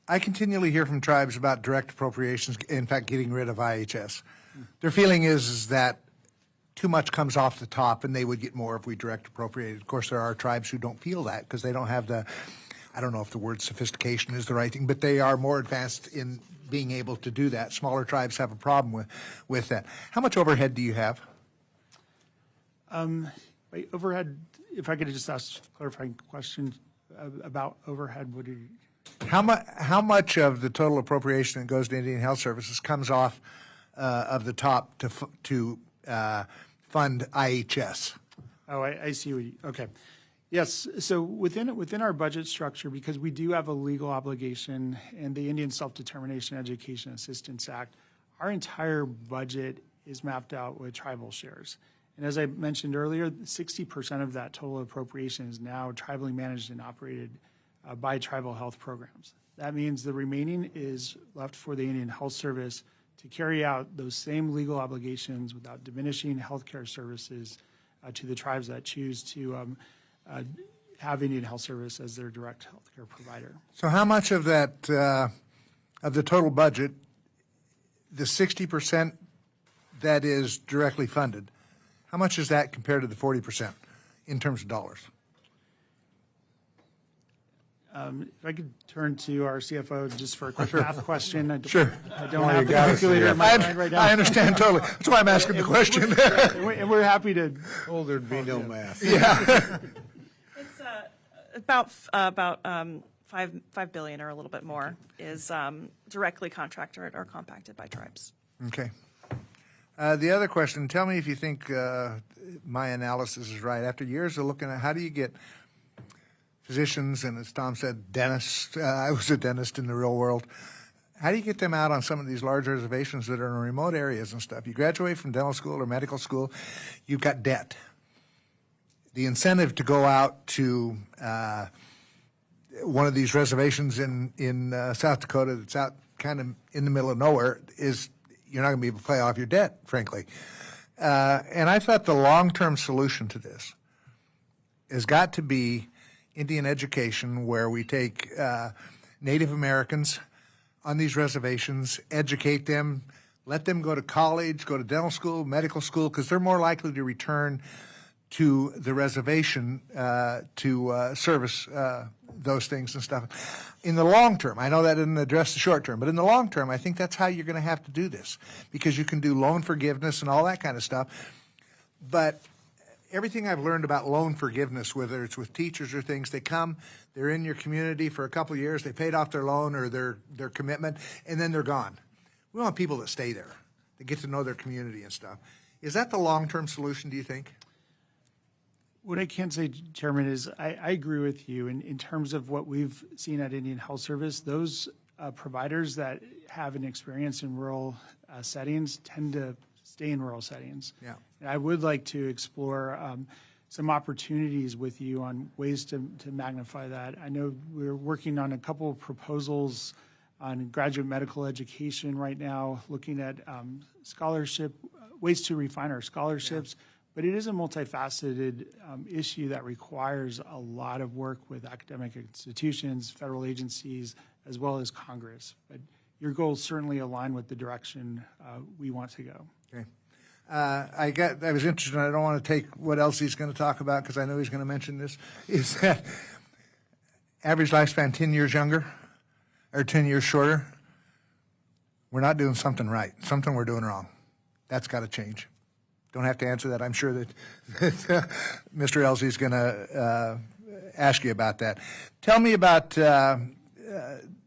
Speaker 1: I continually hear from tribes about direct appropriations, in fact, getting rid of IHS. Their feeling is that too much comes off the top and they would get more if we direct appropriated. Of course, there are tribes who don't feel that because they don't have the, I don't know if the word sophistication is the right thing, but they are more advanced in being able to do that. Smaller tribes have a problem with that. How much overhead do you have?
Speaker 5: By overhead, if I could just ask a clarifying question about overhead, would you?
Speaker 1: How much of the total appropriation that goes to Indian Health Services comes off of the top to fund IHS?
Speaker 5: Oh, I see what you, okay. Yes, so within our budget structure, because we do have a legal obligation and the Indian Self-Determination Education Assistance Act, our entire budget is mapped out with tribal shares. And as I mentioned earlier, 60% of that total appropriation is now tribally managed and operated by tribal health programs. That means the remaining is left for the Indian Health Service to carry out those same legal obligations without diminishing healthcare services to the tribes that choose to have Indian Health Service as their direct healthcare provider.
Speaker 1: So how much of that, of the total budget, the 60% that is directly funded, how much is that compared to the 40% in terms of dollars?
Speaker 5: If I could turn to our CFO just for a quick math question. I don't have the
Speaker 3: got it.
Speaker 5: calculator in my mind right now.
Speaker 1: I understand totally. That's why I'm asking the question.
Speaker 5: And we're happy to.
Speaker 3: Told there'd be no math.
Speaker 1: Yeah.
Speaker 6: It's about $5 billion or a little bit more is directly contracted or compacted by tribes.
Speaker 1: Okay. The other question, tell me if you think my analysis is right. After years of looking at how do you get physicians, and as Tom said, dentists, I was a dentist in the real world, how do you get them out on some of these large reservations that are in remote areas and stuff? You graduate from dental school or medical school, you've got debt. The incentive to go out to one of these reservations in South Dakota that's out kind of in the middle of nowhere is you're not going to be able to pay off your debt, frankly. And I thought the long-term solution to this has got to be Indian education, where we take Native Americans on these reservations, educate them, let them go to college, go to dental school, medical school, because they're more likely to return to the reservation to service those things and stuff. In the long term, I know that didn't address the short term, but in the long term, I think that's how you're going to have to do this, because you can do loan forgiveness and all that kind of stuff. But everything I've learned about loan forgiveness, whether it's with teachers or things, they come, they're in your community for a couple of years, they paid off their loan or their commitment, and then they're gone. We want people that stay there, that get to know their community and stuff. Is that the long-term solution, do you think?
Speaker 5: What I can say, Chairman, is I agree with you in terms of what we've seen at Indian Health Service. Those providers that have an experience in rural settings tend to stay in rural settings.
Speaker 1: Yeah.
Speaker 5: And I would like to explore some opportunities with you on ways to magnify that. I know we're working on a couple of proposals on graduate medical education right now, looking at scholarship, ways to refine our scholarships. But it is a multifaceted issue that requires a lot of work with academic institutions, federal agencies, as well as Congress. But your goals certainly align with the direction we want to go.
Speaker 1: Okay. I was interested, and I don't want to take what else he's going to talk about because I know he's going to mention this, is that average lifespan 10 years younger or 10 years shorter. We're not doing something right. Something we're doing wrong. That's got to change. Don't have to answer that. I'm sure that Mr. Elsey is going to ask you about that. Tell me about,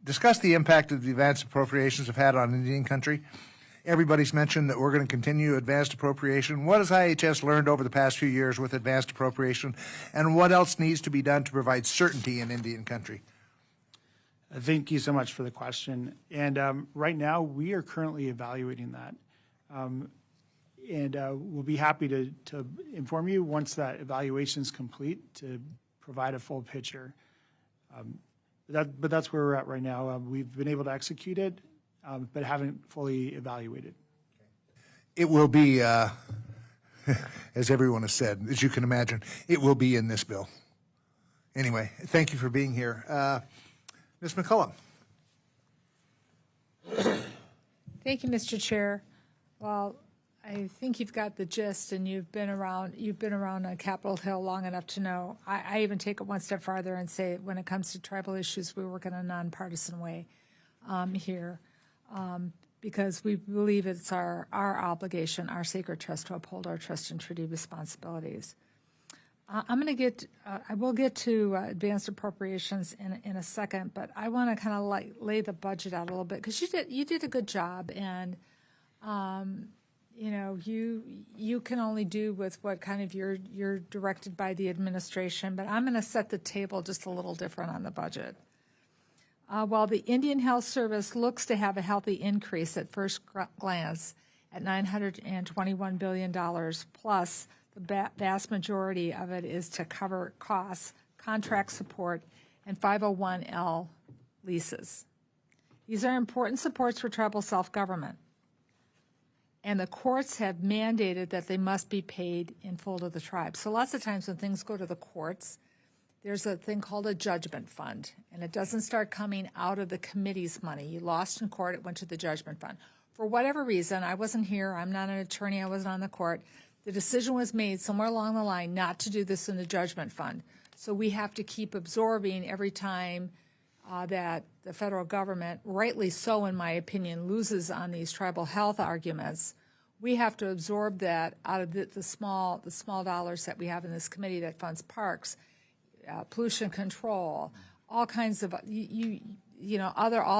Speaker 1: discuss the impact of the advanced appropriations have had on Indian country. Everybody's mentioned that we're going to continue advanced appropriation. What has IHS learned over the past few years with advanced appropriation, and what else needs to be done to provide certainty in Indian country?
Speaker 5: Thank you so much for the question. And right now, we are currently evaluating that. And we'll be happy to inform you once that evaluation is complete to provide a full picture. But that's where we're at right now. We've been able to execute it, but haven't fully evaluated.
Speaker 1: It will be, as everyone has said, as you can imagine, it will be in this bill. Anyway, thank you for being here. Ms. McCullum.
Speaker 7: Thank you, Mr. Chair. Well, I think you've got the gist, and you've been around on Capitol Hill long enough to know. I even take it one step farther and say, when it comes to tribal issues, we work in a nonpartisan way here, because we believe it's our obligation, our sacred trust, to uphold our trust and treaty responsibilities. I will get to advanced appropriations in a second, but I want to kind of lay the budget out a little bit, because you did a good job, and you can only do with what kind of you're directed by the administration. But I'm going to set the table just a little different on the budget. While the Indian Health Service looks to have a healthy increase at first glance at $921 billion, plus the vast majority of it is to cover costs, contract support, and 501L leases. These are important supports for tribal self-government, and the courts have mandated that they must be paid in full to the tribe. So lots of times when things go to the courts, there's a thing called a judgment fund, and it doesn't start coming out of the committee's money. You lost in court, it went to the judgment fund. For whatever reason, I wasn't here, I'm not an attorney, I wasn't on the court, the decision was made somewhere along the line not to do this in the judgment fund. So we have to keep absorbing every time that the federal government, rightly so in my opinion, loses on these tribal health arguments. We have to absorb that out of the small dollars that we have in this committee that funds parks, pollution control, all kinds of all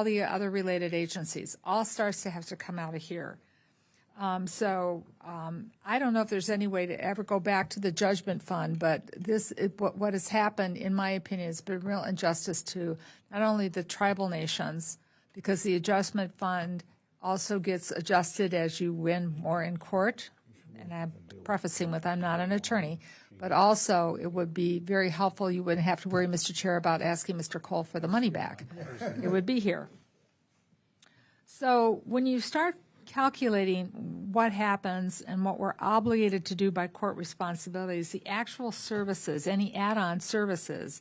Speaker 7: the other related agencies. All starts to have to come out of here. I don't know if there's any way to ever go back to the judgment fund, but what has happened, in my opinion, has been real injustice to not only the tribal nations, because the adjustment fund also gets adjusted as you win more in court. And I'm prefacing with I'm not an attorney, but also it would be very helpful. You wouldn't have to worry, Mr. Chair, about asking Mr. Cole for the money back. It would be here. So when you start calculating what happens and what we're obligated to do by court responsibilities, the actual services, any add-on services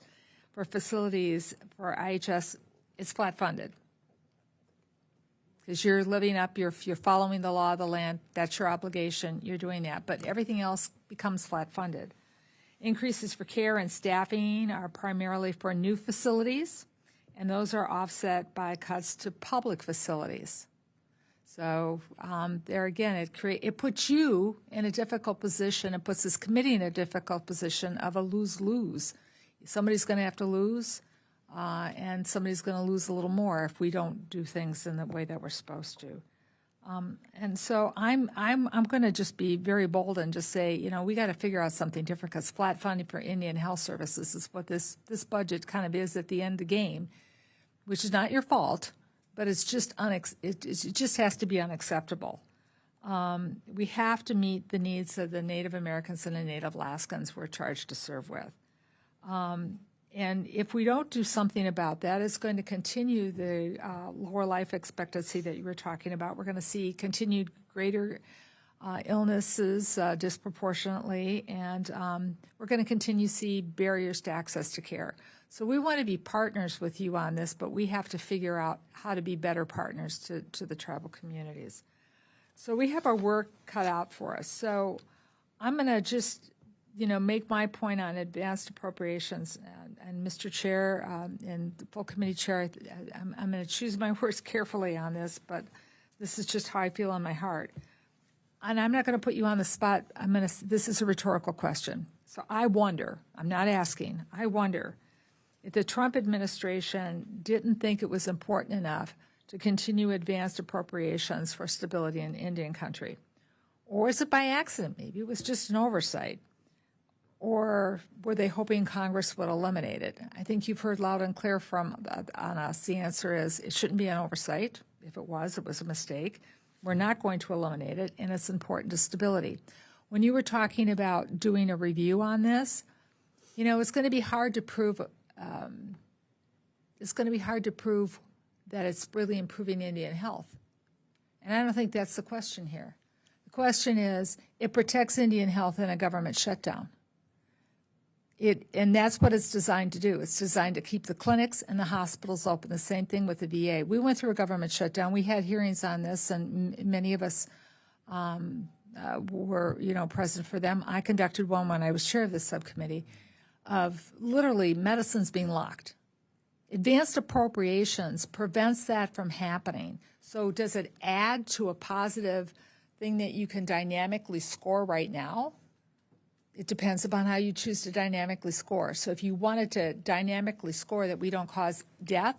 Speaker 7: for facilities for IHS, it's flat funded. Because you're living up, you're following the law of the land, that's your obligation, you're doing that. But everything else becomes flat funded. Increases for care and staffing are primarily for new facilities, and those are offset by cuts to public facilities. So there again, it puts you in a difficult position. It puts this committee in a difficult position of a lose-lose. Somebody's going to have to lose, and somebody's going to lose a little more if we don't do things in the way that we're supposed to. And so I'm going to just be very bold and just say, we got to figure out something different, because flat funding for Indian Health Services is what this budget kind of is at the end of the game, which is not your fault. But it's just it just has to be unacceptable. We have to meet the needs of the Native Americans and the Native Alaskans we're charged to serve with. And if we don't do something about that, it's going to continue the lower life expectancy that you were talking about. We're going to see continued greater illnesses disproportionately, and we're going to continue to see barriers to access to care. So we want to be partners with you on this, but we have to figure out how to be better partners to the tribal communities. So we have our work cut out for us. So I'm going to just, make my point on advanced appropriations. And Mr. Chair and the full committee chair, I'm going to choose my words carefully on this, but this is just how I feel in my heart. And I'm not going to put you on the spot. This is a rhetorical question. So I wonder, I'm not asking, I wonder if the Trump administration didn't think it was important enough to continue advanced appropriations for stability in Indian country. Or is it by accident? Maybe it was just an oversight. Or were they hoping Congress would eliminate it? I think you've heard loud and clear on us. The answer is it shouldn't be an oversight. If it was a mistake. We're not going to eliminate it, and it's important to stability. When you were talking about doing a review on this, it's going to be hard to prove. It's going to be hard to prove that it's really improving Indian health, and I don't think that's the question here. The question is, it protects Indian health in a government shutdown. And that's what it's designed to do. It's designed to keep the clinics and the hospitals open. The same thing with the VA. We went through a government shutdown. We had hearings on this, and many of us were, present for them. I conducted one when I was chair of the subcommittee of literally medicines being locked. Advanced appropriations prevents that from happening. So does it add to a positive thing that you can dynamically score right now? It depends upon how you choose to dynamically score. So if you wanted to dynamically score that we don't cause death,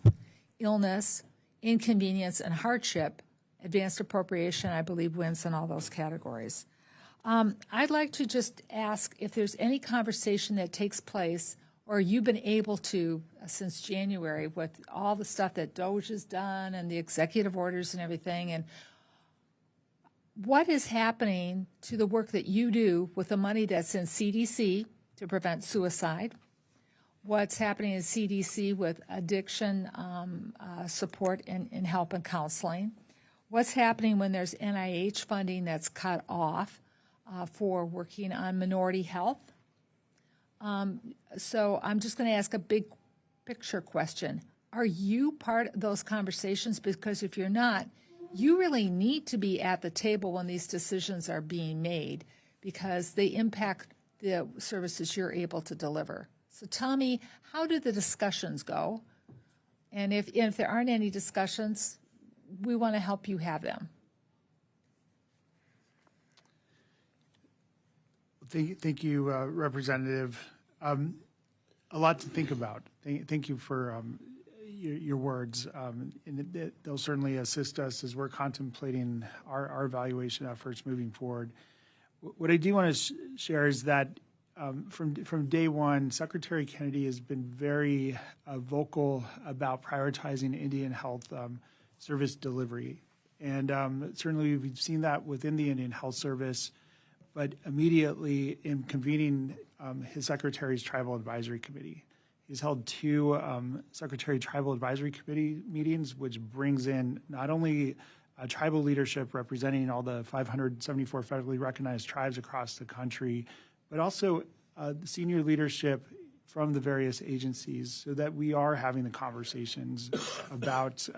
Speaker 7: illness, inconvenience, and hardship, advanced appropriation, I believe, wins in all those categories. I'd like to just ask if there's any conversation that takes place, or you've been able to, since January, with all the stuff that DOGE has done and the executive orders and everything, and what is happening to the work that you do with the money that's in CDC to prevent suicide? What's happening in CDC with addiction support and help and counseling? What's happening when there's NIH funding that's cut off for working on minority health? So I'm just going to ask a big picture question. Are you part of those conversations? Because if you're not, you really need to be at the table when these decisions are being made, because they impact the services you're able to deliver. So tell me, how do the discussions go? And if there aren't any discussions, we want to help you have them.
Speaker 5: Thank you, Representative. A lot to think about. Thank you for your words, and they'll certainly assist us as we're contemplating our evaluation efforts moving forward. What I do want to share is that from day one, Secretary Kennedy has been very vocal about prioritizing Indian health service delivery, and certainly we've seen that within the Indian Health Service. But immediately in convening his Secretary's Tribal Advisory Committee, he's held 2 Secretary Tribal Advisory Committee meetings, which brings in not only tribal leadership representing all the 574 federally recognized tribes across the country, but also the senior leadership from the various agencies, so that we are having the conversations about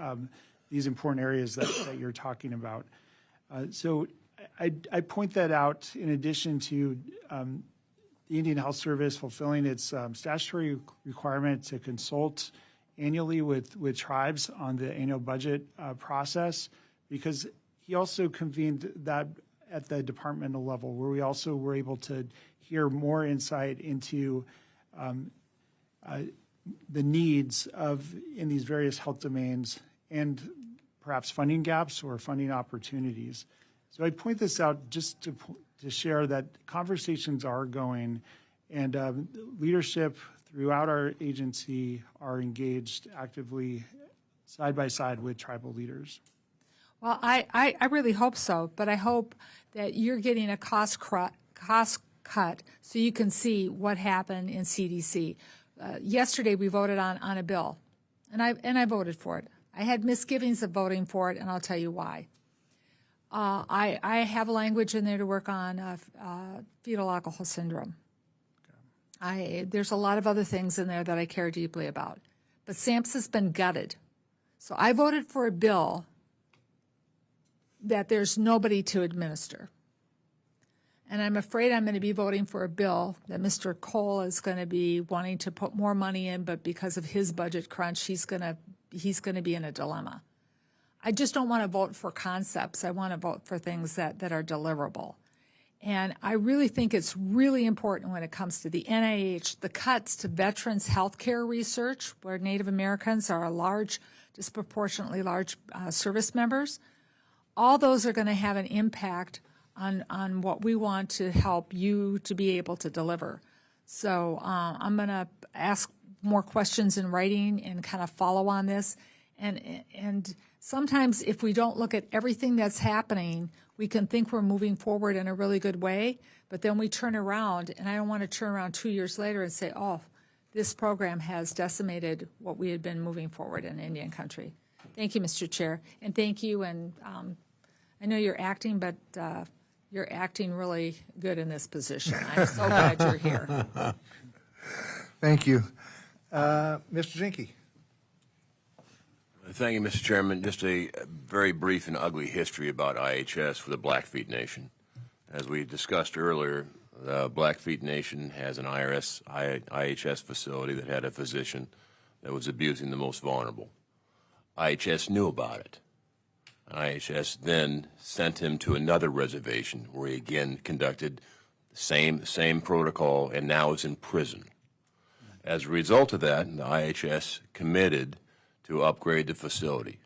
Speaker 5: these important areas that you're talking about. So I point that out in addition to the Indian Health Service fulfilling its statutory requirement to consult annually with tribes on the annual budget process, because he also convened that at the departmental level, where we also were able to hear more insight into the needs in these various health domains and perhaps funding gaps or funding opportunities. So I point this out just to share that conversations are going, and leadership throughout our agency are engaged actively side by side with tribal leaders.
Speaker 7: Well, I really hope so, but I hope that you're getting a cost cut so you can see what happened in CDC. Yesterday we voted on a bill, and I voted for it. I had misgivings of voting for it, and I'll tell you why. I have language in there to work on fetal alcohol syndrome. There's a lot of other things in there that I care deeply about. But SAMHSA has been gutted. So I voted for a bill that there's nobody to administer. And I'm afraid I'm going to be voting for a bill that Mr. Cole is going to be wanting to put more money in, but because of his budget crunch, he's going to be in a dilemma. I just don't want to vote for concepts. I want to vote for things that are deliverable. And I really think it's really important when it comes to the NIH, the cuts to veterans health care research, where Native Americans are disproportionately large service members. All those are going to have an impact on what we want to help you to be able to deliver. So I'm going to ask more questions in writing and kind of follow on this. And sometimes if we don't look at everything that's happening, we can think we're moving forward in a really good way, but then we turn around, and I don't want to turn around 2 years later and say, oh, this program has decimated what we had been moving forward in Indian country. Thank you, Mr. Chair, and thank you. And I know you're acting, but you're acting really good in this position. I'm so glad you're here.
Speaker 1: Thank you. Mr. Zinke.
Speaker 8: Thank you, Mr. Chairman. Just a very brief and ugly history about IHS for the Blackfeet Nation. As we discussed earlier, the Blackfeet Nation has an IHS facility that had a physician that was abusing the most vulnerable. IHS knew about it. IHS then sent him to another reservation where he again conducted the same protocol and now is in prison. As a result of that, the IHS committed to upgrade the facility.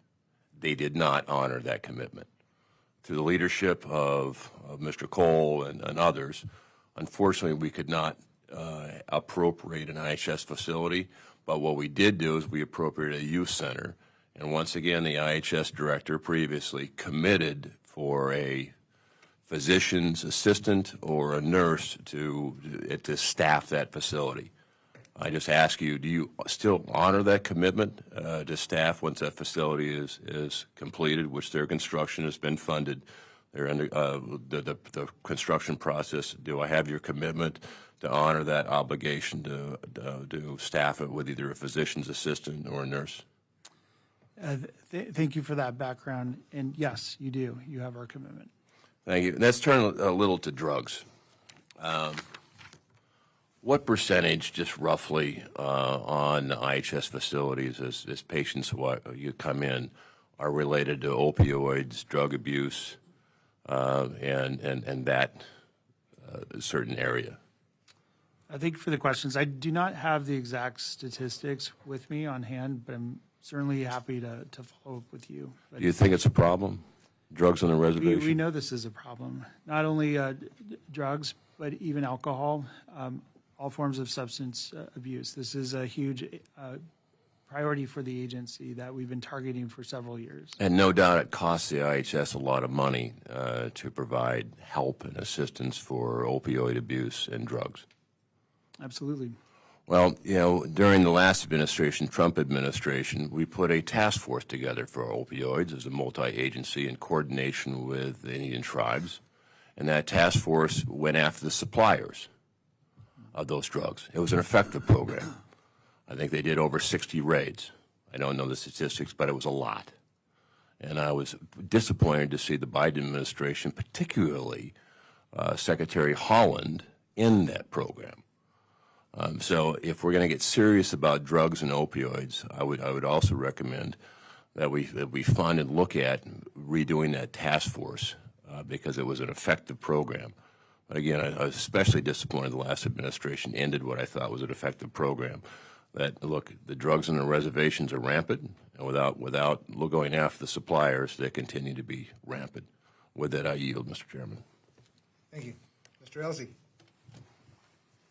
Speaker 8: They did not honor that commitment. Through the leadership of Mr. Cole and others, unfortunately, we could not appropriate an IHS facility, but what we did do is we appropriated a youth center, and once again, the IHS director previously committed for a physician's assistant or a nurse to staff that facility. I just ask you, do you still honor that commitment to staff once that facility is completed, which their construction has been funded? They're under the construction process. Do I have your commitment to honor that obligation to staff it with either a physician's assistant or a nurse?
Speaker 5: Thank you for that background. And yes, you do. You have our commitment.
Speaker 8: Thank you. Let's turn a little to drugs. What percentage, just roughly, on IHS facilities as patients who you come in are related to opioids, drug abuse, and that certain area?
Speaker 5: I thank you for the questions. I do not have the exact statistics with me on hand, but I'm certainly happy to follow up with you. But
Speaker 8: Do you think it's a problem? Drugs on the reservation?
Speaker 5: we know this is a problem. Not only drugs, but even alcohol. All forms of substance abuse. This is a huge priority for the agency that we've been targeting for several years.
Speaker 8: And no doubt it costs the IHS a lot of money to provide help and assistance for opioid abuse and drugs.
Speaker 5: Absolutely.
Speaker 8: Well, you know, during the last administration, Trump administration, we put a task force together for opioids as a multi-agency in coordination with the Indian tribes. And that task force went after the suppliers of those drugs. It was an effective program. I think they did over 60 raids. I don't know the statistics, but it was a lot. And I was disappointed to see the Biden administration, particularly Secretary Holland, in that program. So if we're going to get serious about drugs and opioids, I would also recommend that we fund and look at redoing that task force because it was an effective program. But again, I was especially disappointed the last administration ended what I thought was an effective program. That, look, the drugs on the reservations are rampant, and without going after the suppliers, they continue to be rampant. With that, I yield, Mr. Chairman.
Speaker 1: Thank you. Mr. Elsey.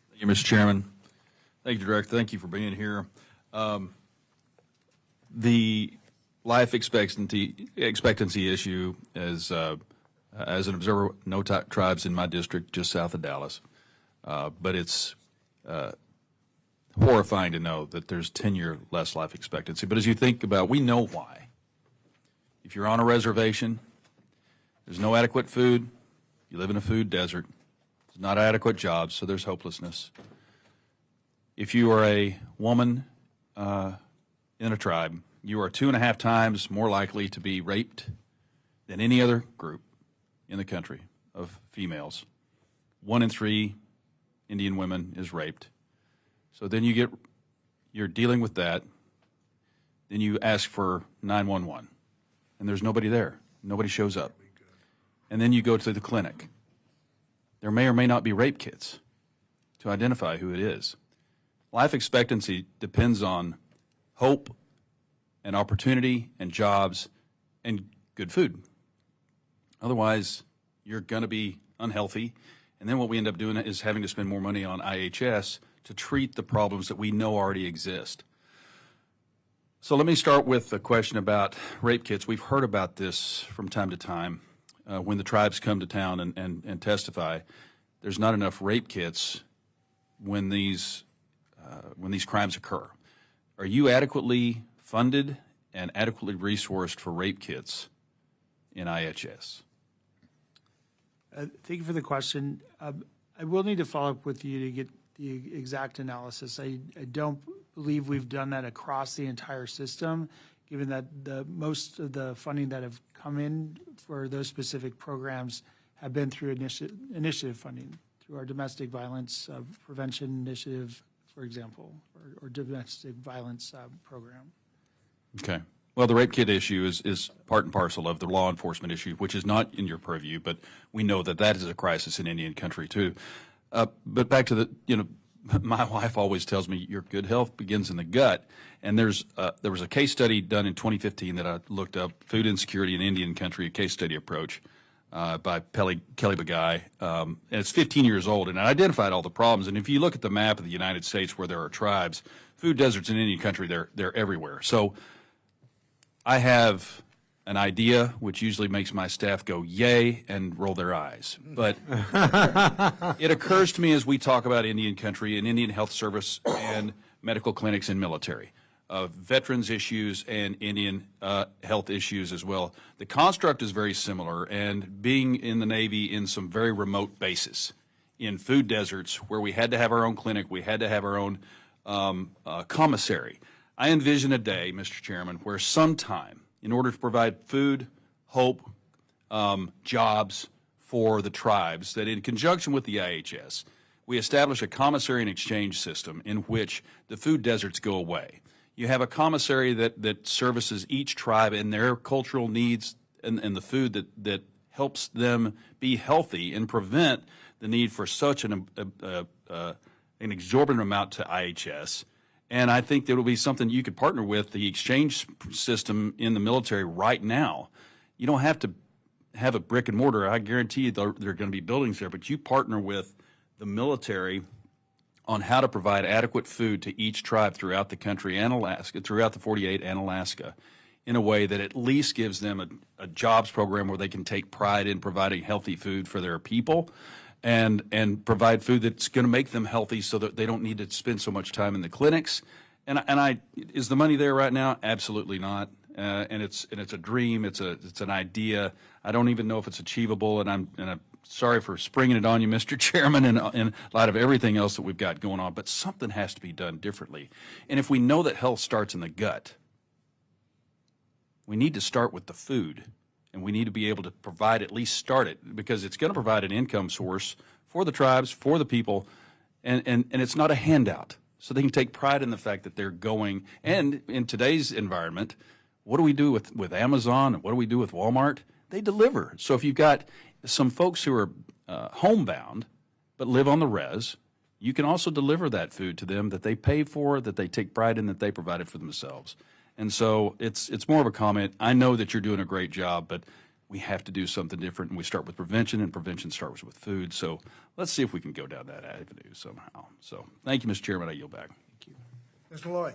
Speaker 9: Thank you, Mr. Chairman. Thank you, Director. Thank you for being here. The life expectancy issue as an observer, no tribes in my district just south of Dallas, but it's horrifying to know that there's 10-year less life expectancy. But as you think about, we know why. If you're on a reservation, there's no adequate food. You live in a food desert. There's not adequate jobs, so there's hopelessness. If you are a woman in a tribe, you are 2.5 times more likely to be raped than any other group in the country of females. 1 in 3 Indian women is raped. So then you're dealing with that. Then you ask for 911, and there's nobody there. Nobody shows up. And then you go to the clinic. There may or may not be rape kits to identify who it is. Life expectancy depends on hope and opportunity and jobs and good food. Otherwise, you're going to be unhealthy. And then what we end up doing is having to spend more money on IHS to treat the problems that we know already exist. So let me start with a question about rape kits. We've heard about this from time to time when the tribes come to town and testify. There's not enough rape kits when these crimes occur. Are you adequately funded and adequately resourced for rape kits in IHS?
Speaker 5: Thank you for the question. I will need to follow up with you to get the exact analysis. I don't believe we've done that across the entire system, given that most of the funding that have come in for those specific programs have been through initiative funding, through our domestic violence prevention initiative, for example, or domestic violence program.
Speaker 9: Okay. Well, the rape kit issue is part and parcel of the law enforcement issue, which is not in your purview, but we know that is a crisis in Indian country too. But back to my wife always tells me your good health begins in the gut. And there was a case study done in 2015 that I looked up, Food Insecurity in Indian Country, a case study approach by Kelly Bagay. And it's 15 years old, and it identified all the problems. And if you look at the map of the United States where there are tribes, food deserts in Indian Country, they're everywhere. So I have an idea, which usually makes my staff go yay and roll their eyes. But it occurs to me as we talk about Indian country and Indian Health Service and medical clinics and military, veterans issues and Indian health issues as well. The construct is very similar, and being in the Navy in some very remote bases, in food deserts where we had to have our own clinic, we had to have our own commissary. I envision a day, Mr. Chairman, where sometime, in order to provide food, hope, jobs for the tribes, that in conjunction with the IHS, we establish a commissary and exchange system in which the food deserts go away. You have a commissary that services each tribe and their cultural needs and the food that helps them be healthy and prevent the need for such an exorbitant amount to IHS. And I think there will be something you could partner with the exchange system in the military right now. You don't have to have a brick and mortar. I guarantee you there are going to be buildings there, but you partner with the military on how to provide adequate food to each tribe throughout the country and Alaska, throughout the 48 and Alaska, in a way that at least gives them a jobs program where they can take pride in providing healthy food for their people. And provide food that's going to make them healthy so that they don't need to spend so much time in the clinics. And is the money there right now? Absolutely not. And it's a dream. It's an idea. I don't even know if it's achievable. And I'm sorry for springing it on you, Mr. Chairman, in light of everything else that we've got going on. But something has to be done differently. And if we know that health starts in the gut, we need to start with the food. And we need to be able to provide, at least start it, because it's going to provide an income source for the tribes, for the people, and it's not a handout. So they can take pride in the fact that they're going. And in today's environment, what do we do with Amazon? What do we do with Walmart? They deliver. So if you've got some folks who are homebound but live on the res, you can also deliver that food to them that they pay for, that they take pride in, that they provided for themselves. And so it's more of a comment. I know that you're doing a great job, but we have to do something different, and we start with prevention, and prevention starts with food. So let's see if we can go down that avenue somehow. So thank you, Mr. Chairman. I yield back. Thank you.
Speaker 1: Ms. Malloy.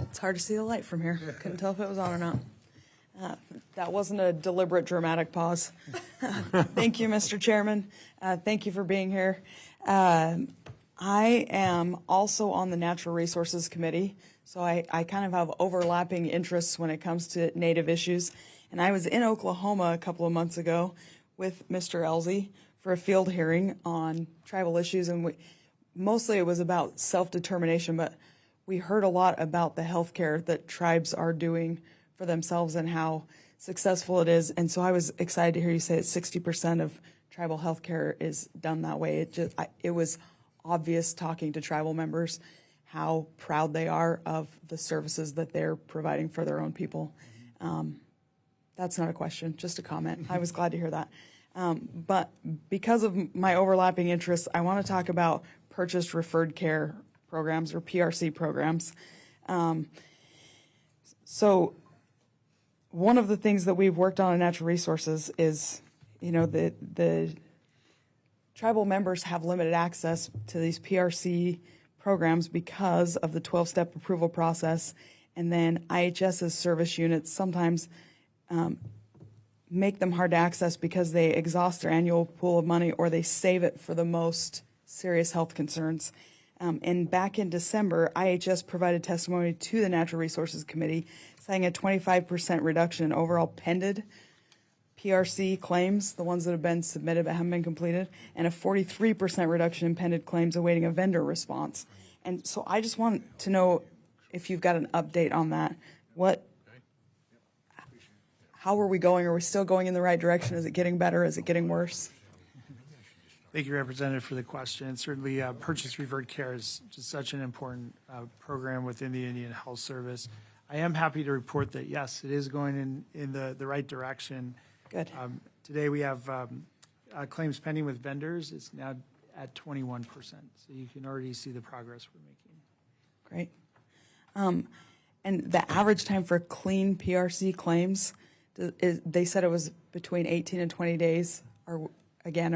Speaker 6: It's hard to see the light from here. Couldn't tell if it was on or not. That wasn't a deliberate dramatic pause. Thank you, Mr. Chairman. Thank you for being here. I am also on the Natural Resources Committee, so I kind of have overlapping interests when it comes to Native issues. And I was in Oklahoma a couple of months ago with Mr. Elsie for a field hearing on tribal issues, and mostly it was about self-determination, but we heard a lot about the health care that tribes are doing for themselves and how successful it is. And so I was excited to hear you say that 60% of tribal health care is done that way. It was obvious talking to tribal members how proud they are of the services that they're providing for their own people. That's not a question, just a comment. I was glad to hear that. But because of my overlapping interests, I want to talk about purchased referred care programs, or PRC programs. So one of the things that we've worked on in Natural Resources is, the tribal members have limited access to these PRC programs because of the 12-step approval process, and then IHS's service units sometimes make them hard to access because they exhaust their annual pool of money or they save it for the most serious health concerns. And back in December, IHS provided testimony to the Natural Resources Committee, saying a 25% reduction in overall pended PRC claims, the ones that have been submitted but haven't been completed, and a 43% reduction in pended claims awaiting a vendor response. And so I just want to know if you've got an update on that. How are we going? Are we still going in the right direction? Is it getting better? Is it getting worse?
Speaker 5: Thank you, Representative, for the question. Certainly, purchase referred care is just such an important program within the Indian Health Service. I am happy to report that, yes, it is going in the right direction.
Speaker 6: Good.
Speaker 5: Today, we have claims pending with vendors. It's now at 21%. So you can already see the progress we're making.
Speaker 6: Great. And the average time for clean PRC claims, they said it was between 18 and 20 days. Are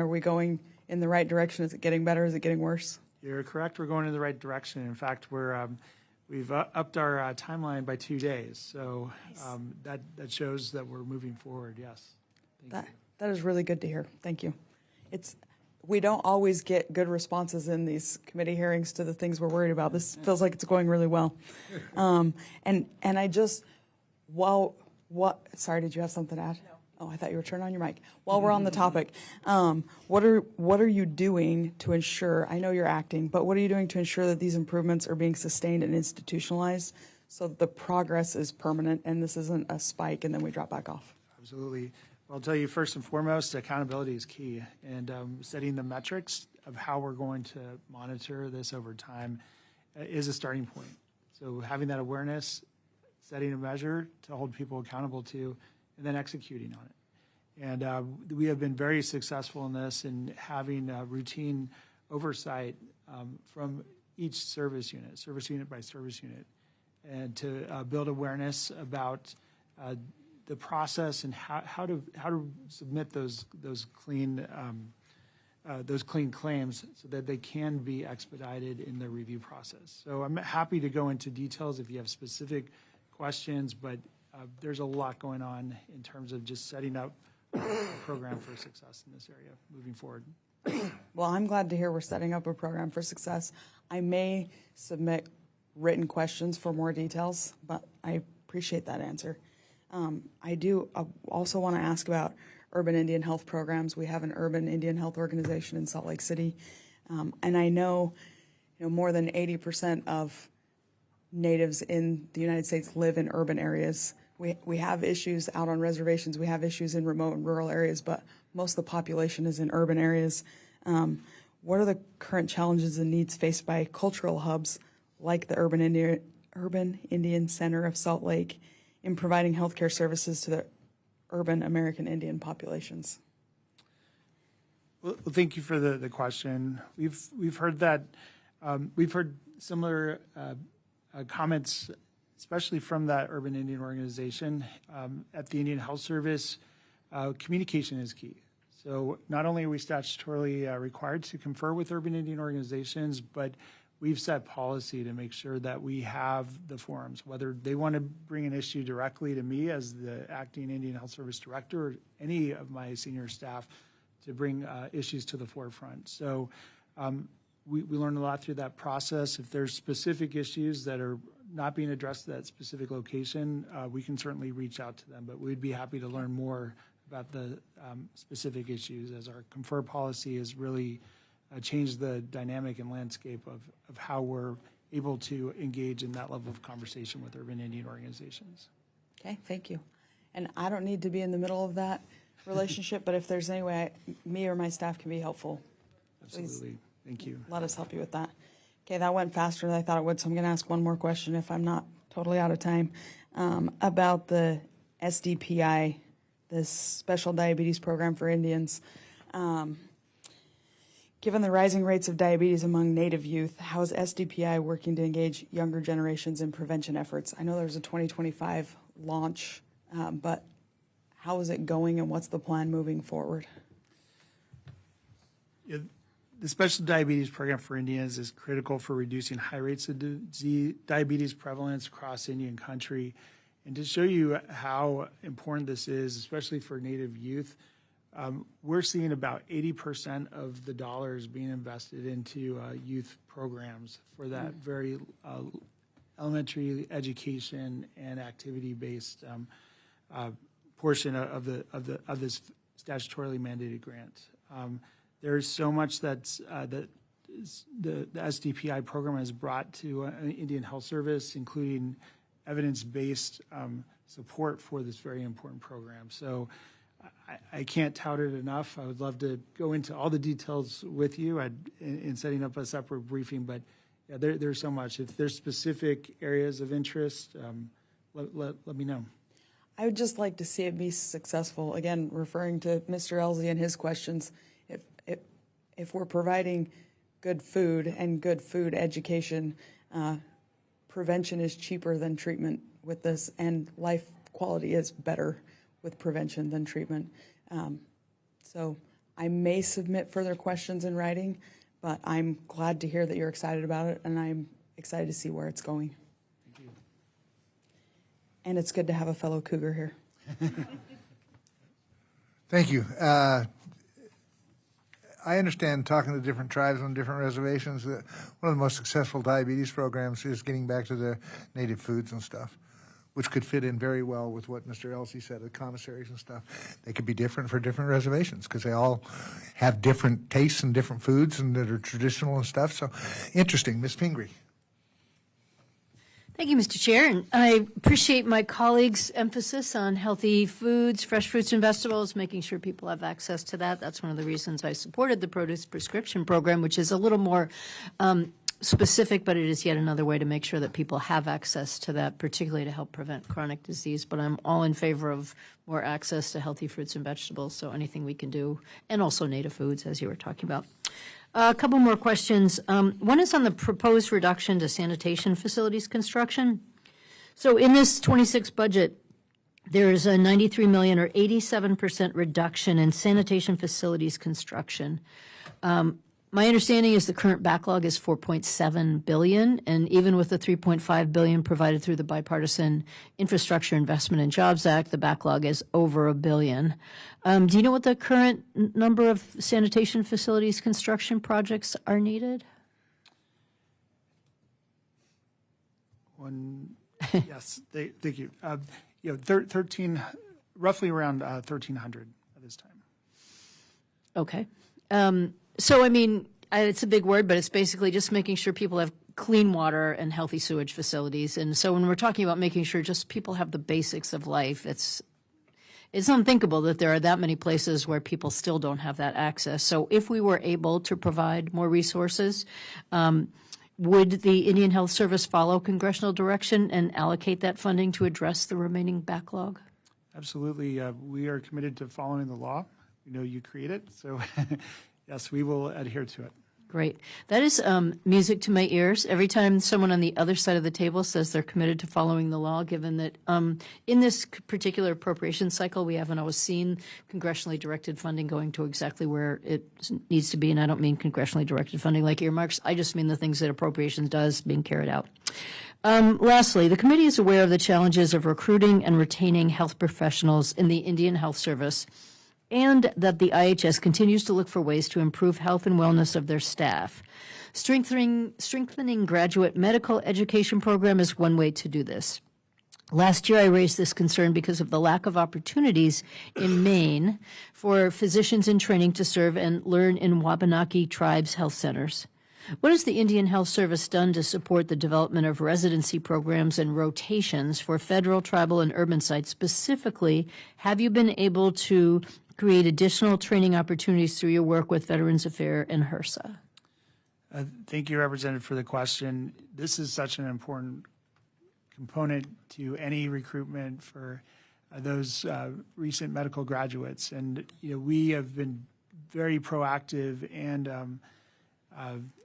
Speaker 6: we going in the right direction? Is it getting better? Is it getting worse?
Speaker 5: You're correct. We're going in the right direction. In fact, we've upped our timeline by 2 days. So that shows that we're moving forward. Yes. Thank you.
Speaker 6: That is really good to hear. Thank you. We don't always get good responses in these committee hearings to the things we're worried about. This feels like it's going really well. And I just, sorry, did you have something to add? No. Oh, I thought you were turning on your mic. While we're on the topic, what are you doing to ensure, I know you're acting, but what are you doing to ensure that these improvements are being sustained and institutionalized so that the progress is permanent and this isn't a spike and then we drop back off?
Speaker 5: Absolutely. Well, I'll tell you, first and foremost, accountability is key, and setting the metrics of how we're going to monitor this over time is a starting point. So having that awareness, setting a measure to hold people accountable to, and then executing on it. And we have been very successful in this and having routine oversight from each service unit by service unit, and to build awareness about the process and how to submit those clean claims so that they can be expedited in the review process. So I'm happy to go into details if you have specific questions, but there's a lot going on in terms of just setting up a program for success in this area moving forward.
Speaker 6: Well, I'm glad to hear we're setting up a program for success. I may submit written questions for more details, but I appreciate that answer. I do also want to ask about urban Indian health programs. We have an urban Indian health organization in Salt Lake City, and I know, more than 80% of natives in the United States live in urban areas. We have issues out on reservations. We have issues in remote and rural areas, but most of the population is in urban areas. What are the current challenges and needs faced by cultural hubs like the Urban Indian Center of Salt Lake in providing healthcare services to the urban American Indian populations?
Speaker 5: Well, thank you for the question. We've heard that. We've heard similar comments, especially from that urban Indian organization. At the Indian Health Service, communication is key. So not only are we statutorily required to confer with urban Indian organizations, but we've set policy to make sure that we have the forums, whether they want to bring an issue directly to me as the acting Indian Health Service Director or any of my senior staff to bring issues to the forefront. So we learned a lot through that process. If there's specific issues that are not being addressed at that specific location, we can certainly reach out to them, but we'd be happy to learn more about the specific issues as our confer policy has really changed the dynamic and landscape of how we're able to engage in that level of conversation with urban Indian organizations.
Speaker 6: Okay, thank you. And I don't need to be in the middle of that relationship, but if there's any way me or my staff can be helpful,
Speaker 5: Absolutely. Thank you.
Speaker 6: let us help you with that. Okay, that went faster than I thought it would, so I'm going to ask one more question if I'm not totally out of time, about the SDPI, this Special Diabetes Program for Indians. Given the rising rates of diabetes among Native youth, how is SDPI working to engage younger generations in prevention efforts? I know there's a 2025 launch, but how is it going and what's the plan moving forward?
Speaker 5: The Special Diabetes Program for Indians is critical for reducing high rates of diabetes prevalence across Indian country. And to show you how important this is, especially for Native youth, we're seeing about 80% of the dollars being invested into youth programs for that very elementary education and activity-based portion of this statutorily mandated grant. There's so much that the SDPI program has brought to Indian Health Service, including evidence-based support for this very important program. So I can't tout it enough. I would love to go into all the details with you in setting up a separate briefing, but yeah, there's so much. If there's specific areas of interest, let me know.
Speaker 6: I would just like to see it be successful. Again, referring to Mr. Elsie and his questions, if we're providing good food and good food education, prevention is cheaper than treatment with this, and life quality is better with prevention than treatment. So I may submit further questions in writing, but I'm glad to hear that you're excited about it, and I'm excited to see where it's going.
Speaker 5: Thank you.
Speaker 6: And it's good to have a fellow Cougar here.
Speaker 1: Thank you. I understand, talking to different tribes on different reservations, that one of the most successful diabetes programs is getting back to the native foods and stuff, which could fit in very well with what Mr. Elsie said, the commissaries and stuff. They could be different for different reservations because they all have different tastes and different foods and that are traditional and stuff. So interesting. Ms. Pingree.
Speaker 2: Thank you, Mr. Chair, and I appreciate my colleagues' emphasis on healthy foods, fresh fruits and vegetables, making sure people have access to that. That's one of the reasons I supported the produce prescription program, which is a little more specific, but it is yet another way to make sure that people have access to that, particularly to help prevent chronic disease. But I'm all in favor of more access to healthy fruits and vegetables, so anything we can do, and also native foods, as you were talking about. A couple more questions. One is on the proposed reduction to sanitation facilities construction. So in this 26 budget, there is a $93 million or 87% reduction in sanitation facilities construction. My understanding is the current backlog is $4.7 billion, and even with the $3.5 billion provided through the Bipartisan Infrastructure Investment and Jobs Act, the backlog is over $1 billion. Do you know what the current number of sanitation facilities construction projects are needed?
Speaker 5: Yes, thank you. 13, roughly around 1,300 at this time.
Speaker 2: Okay. So, I mean, it's a big word, but it's basically just making sure people have clean water and healthy sewage facilities. And so when we're talking about making sure just people have the basics of life, it's unthinkable that there are that many places where people still don't have that access. So if we were able to provide more resources, would the Indian Health Service follow congressional direction and allocate that funding to address the remaining backlog?
Speaker 5: Absolutely. We are committed to following the law. We know you create it, so yes, we will adhere to it.
Speaker 2: Great. That is music to my ears. Every time someone on the other side of the table says they're committed to following the law, given that in this particular appropriation cycle, we haven't always seen congressionally directed funding going to exactly where it needs to be. And I don't mean congressionally directed funding like earmarks. I just mean the things that appropriations does being carried out. Lastly, the committee is aware of the challenges of recruiting and retaining health professionals in the Indian Health Service, and that the IHS continues to look for ways to improve health and wellness of their staff. Strengthening graduate medical education program is one way to do this. Last year, I raised this concern because of the lack of opportunities in Maine for physicians in training to serve and learn in Wabanaki tribes' health centers. What has the Indian Health Service done to support the development of residency programs and rotations for federal, tribal, and urban sites? Specifically, have you been able to create additional training opportunities through your work with Veterans Affairs and HRSA?
Speaker 5: Thank you, Representative, for the question. This is such an important component to any recruitment for those recent medical graduates. And we have been very proactive and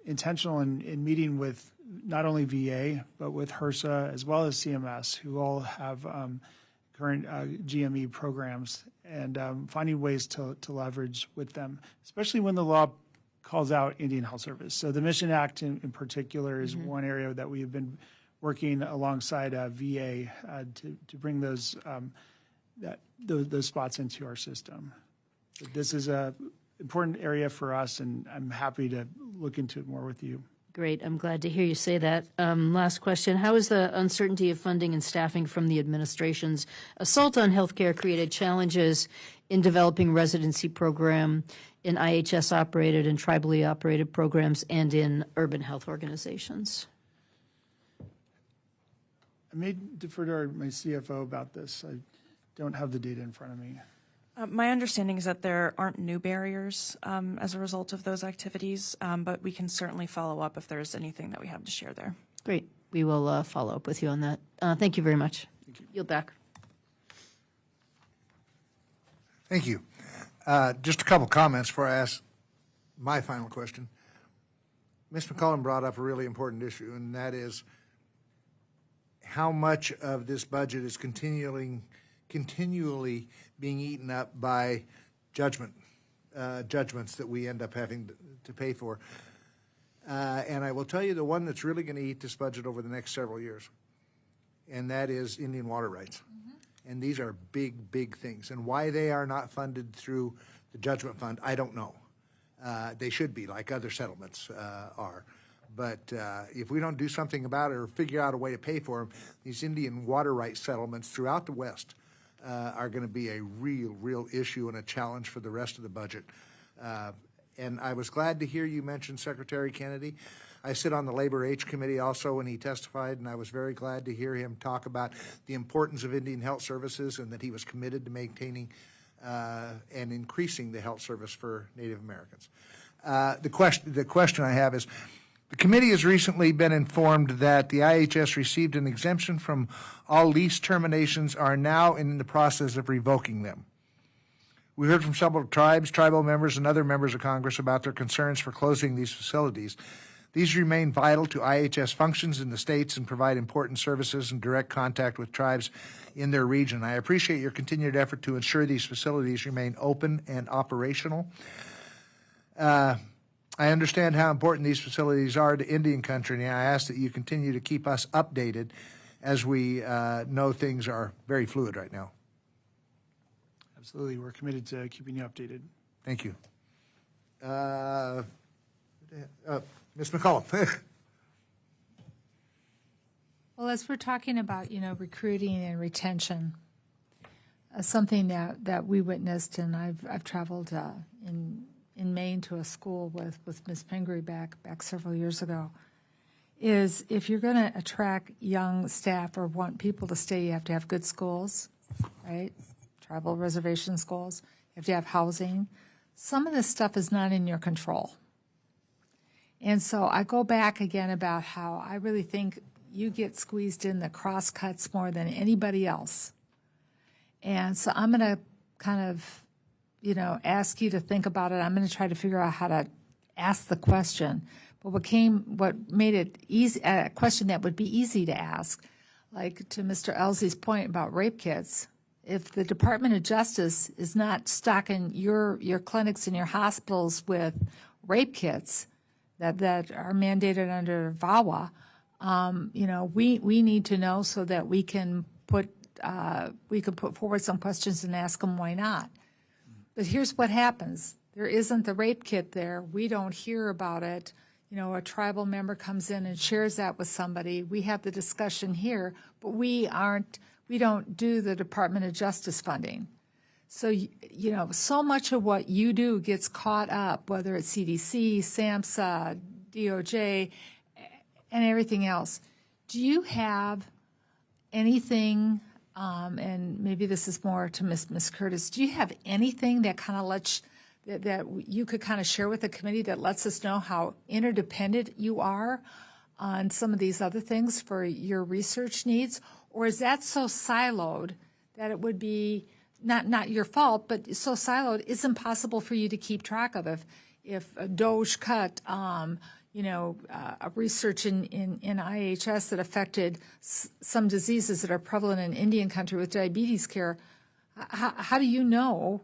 Speaker 5: intentional in meeting with not only VA, but with HRSA as well as CMS, who all have current GME programs, and finding ways to leverage with them, especially when the law calls out Indian Health Service. So the Mission Act in particular is one area that we have been working alongside VA to bring those spots into our system. So this is a important area for us, and I'm happy to look into it more with you.
Speaker 2: Great. I'm glad to hear you say that. Last question. How has the uncertainty of funding and staffing from the administration's assault on healthcare created challenges in developing residency program in IHS-operated and tribally operated programs and in urban health organizations?
Speaker 5: I may defer to my CFO about this. I don't have the data in front of me.
Speaker 6: My understanding is that there aren't new barriers as a result of those activities, but we can certainly follow up if there's anything that we have to share there.
Speaker 2: Great. We will follow up with you on that. Thank you very much. Thank you. Yield back.
Speaker 1: Thank you. Just a couple comments before I ask my final question. Ms. McCollum brought up a really important issue, and that is how much of this budget is continually being eaten up by judgments that we end up having to pay for. And I will tell you the one that's really going to eat this budget over the next several years, and that is Indian water rights. And these are big, big things. And why they are not funded through the judgment fund, I don't know. They should be, like other settlements are. But if we don't do something about it or figure out a way to pay for them, these Indian water rights settlements throughout the West are going to be a real issue and a challenge for the rest of the budget. And I was glad to hear you mention Secretary Kennedy. I sit on the Labor H Committee also when he testified, and I was very glad to hear him talk about the importance of Indian health services and that he was committed to maintaining and increasing the health service for Native Americans. The question I have is, the committee has recently been informed that the IHS received an exemption from all lease terminations, are now in the process of revoking them. We heard from several tribes, tribal members, and other members of Congress about their concerns for closing these facilities. These remain vital to IHS functions in the states and provide important services and direct contact with tribes in their region. I appreciate your continued effort to ensure these facilities remain open and operational. I understand how important these facilities are to Indian country, and I ask that you continue to keep us updated as we know things are very fluid right now.
Speaker 5: Absolutely. We're committed to keeping you updated.
Speaker 1: Thank you. Ms. McCollum.
Speaker 7: Well, as we're talking about, recruiting and retention, something that we witnessed, and I've traveled in Maine to a school with Ms. Pingree back several years ago, is if you're going to attract young staff or want people to stay, you have to have good schools, right? Tribal reservation schools. You have to have housing. Some of this stuff is not in your control. And so I go back again about how I really think you get squeezed in the crosscuts more than anybody else. And so I'm going to kind of, ask you to think about it. I'm going to try to figure out how to ask the question. But what made it easy, a question that would be easy to ask, like to Mr. Elsie's point about rape kits, if the Department of Justice is not stocking your clinics and your hospitals with rape kits that are mandated under VAWA, we need to know so that we can put forward some questions and ask them why not. But here's what happens. There isn't the rape kit there. We don't hear about it. A tribal member comes in and shares that with somebody. We have the discussion here, but we don't do the Department of Justice funding. So, so much of what you do gets caught up, whether it's CDC, SAMHSA, DOJ, and everything else. Do you have anything, and maybe this is more to Ms. Curtis, do you have anything that kind of lets that you could kind of share with the committee that lets us know how interdependent you are on some of these other things for your research needs? Or is that so siloed that it would be not your fault, but so siloed it's impossible for you to keep track of if a DOJ cut a research in IHS that affected some diseases that are prevalent in Indian country with diabetes care? How do you know?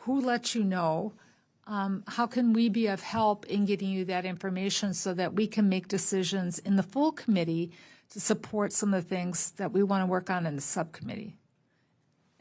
Speaker 7: Who lets you know? How can we be of help in getting you that information so that we can make decisions in the full committee to support some of the things that we want to work on in the subcommittee?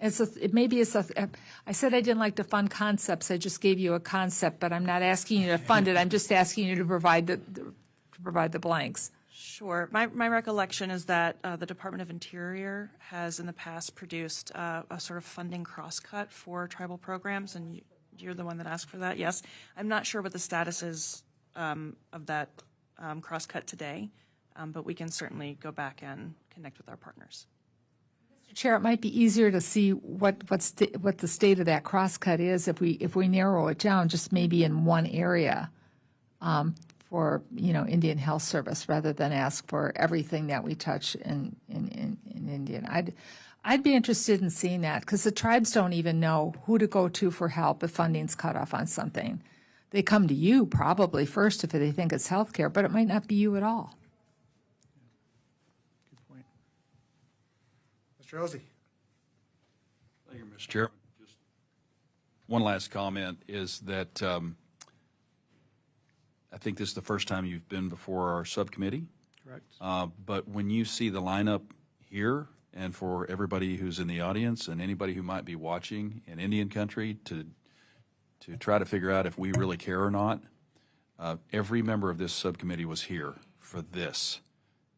Speaker 7: I said I didn't like to fund concepts. I just gave you a concept, but I'm not asking you to fund it. I'm just asking you to provide the blanks.
Speaker 10: Sure. My recollection is that the Department of Interior has in the past produced a sort of funding crosscut for tribal programs, and you're the one that asked for that. Yes. I'm not sure what the status is of that crosscut today, but we can certainly go back and connect with our partners.
Speaker 7: Mr. Chair, it might be easier to see what the state of that crosscut is if we narrow it down just maybe in one area. For Indian Health Service, rather than ask for everything that we touch in Indian. I'd be interested in seeing that because the tribes don't even know who to go to for help if funding's cut off on something. They come to you probably first if they think it's healthcare, but it might not be you at all.
Speaker 5: Good point.
Speaker 1: Mr. Ozzie.
Speaker 9: Thank you, Mr. Chairman. Just one last comment is that I think this is the first time you've been before our subcommittee.
Speaker 5: Correct.
Speaker 9: But when you see the lineup here, and for everybody who's in the audience and anybody who might be watching in Indian country to try to figure out if we really care or not, every member of this subcommittee was here for this.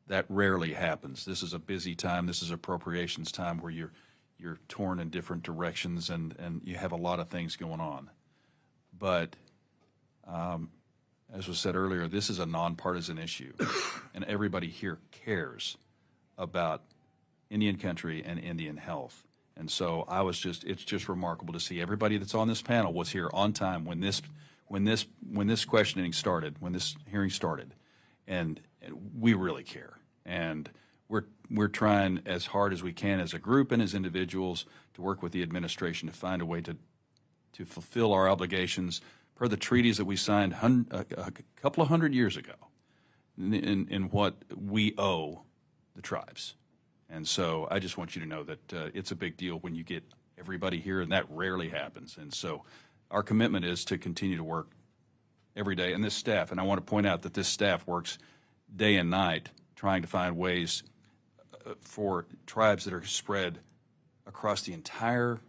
Speaker 9: That rarely happens. This is a busy time. This is appropriations time where you're torn in different directions and you have a lot of things going on. But as was said earlier, this is a nonpartisan issue, and everybody here cares about Indian country and Indian health. And so it's just remarkable to see everybody that's on this panel was here on time when this questioning started, when this hearing started, and we really care. And we're trying as hard as we can as a group and as individuals to work with the administration to find a way to fulfill our obligations per the treaties that we signed a couple of hundred years ago in what we owe the tribes. And so I just want you to know that it's a big deal when you get everybody here, and that rarely happens. And so our commitment is to continue to work every day. And this staff, and I want to point out that this staff works day and night trying to find ways for tribes that are spread across the entire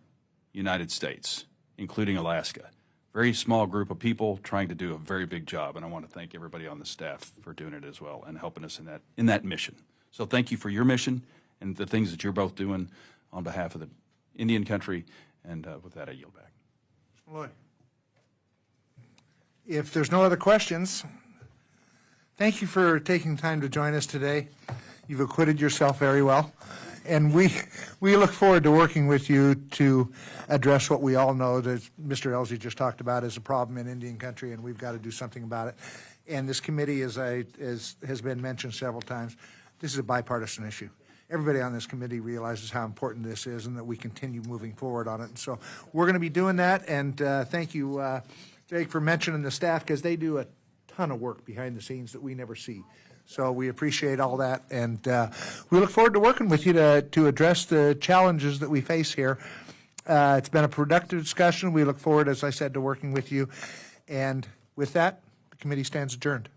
Speaker 9: United States, including Alaska. Very small group of people trying to do a very big job, and I want to thank everybody on the staff for doing it as well and helping us in that mission. So thank you for your mission and the things that you're both doing on behalf of the Indian country, and with that I yield back.
Speaker 1: Lloyd. If there's no other questions, thank you for taking time to join us today. You've acquitted yourself very well. And we look forward to working with you to address what we all know that Mr. Elsey just talked about as a problem in Indian country, and we've got to do something about it. And this committee, as has been mentioned several times, this is a bipartisan issue. Everybody on this committee realizes how important this is and that we continue moving forward on it. And so we're going to be doing that. And thank you, Jake, for mentioning the staff because they do a ton of work behind the scenes that we never see. So we appreciate all that, and we look forward to working with you to address the challenges that we face here. It's been a productive discussion. We look forward, as I said, to working with you. And with that, the committee stands adjourned.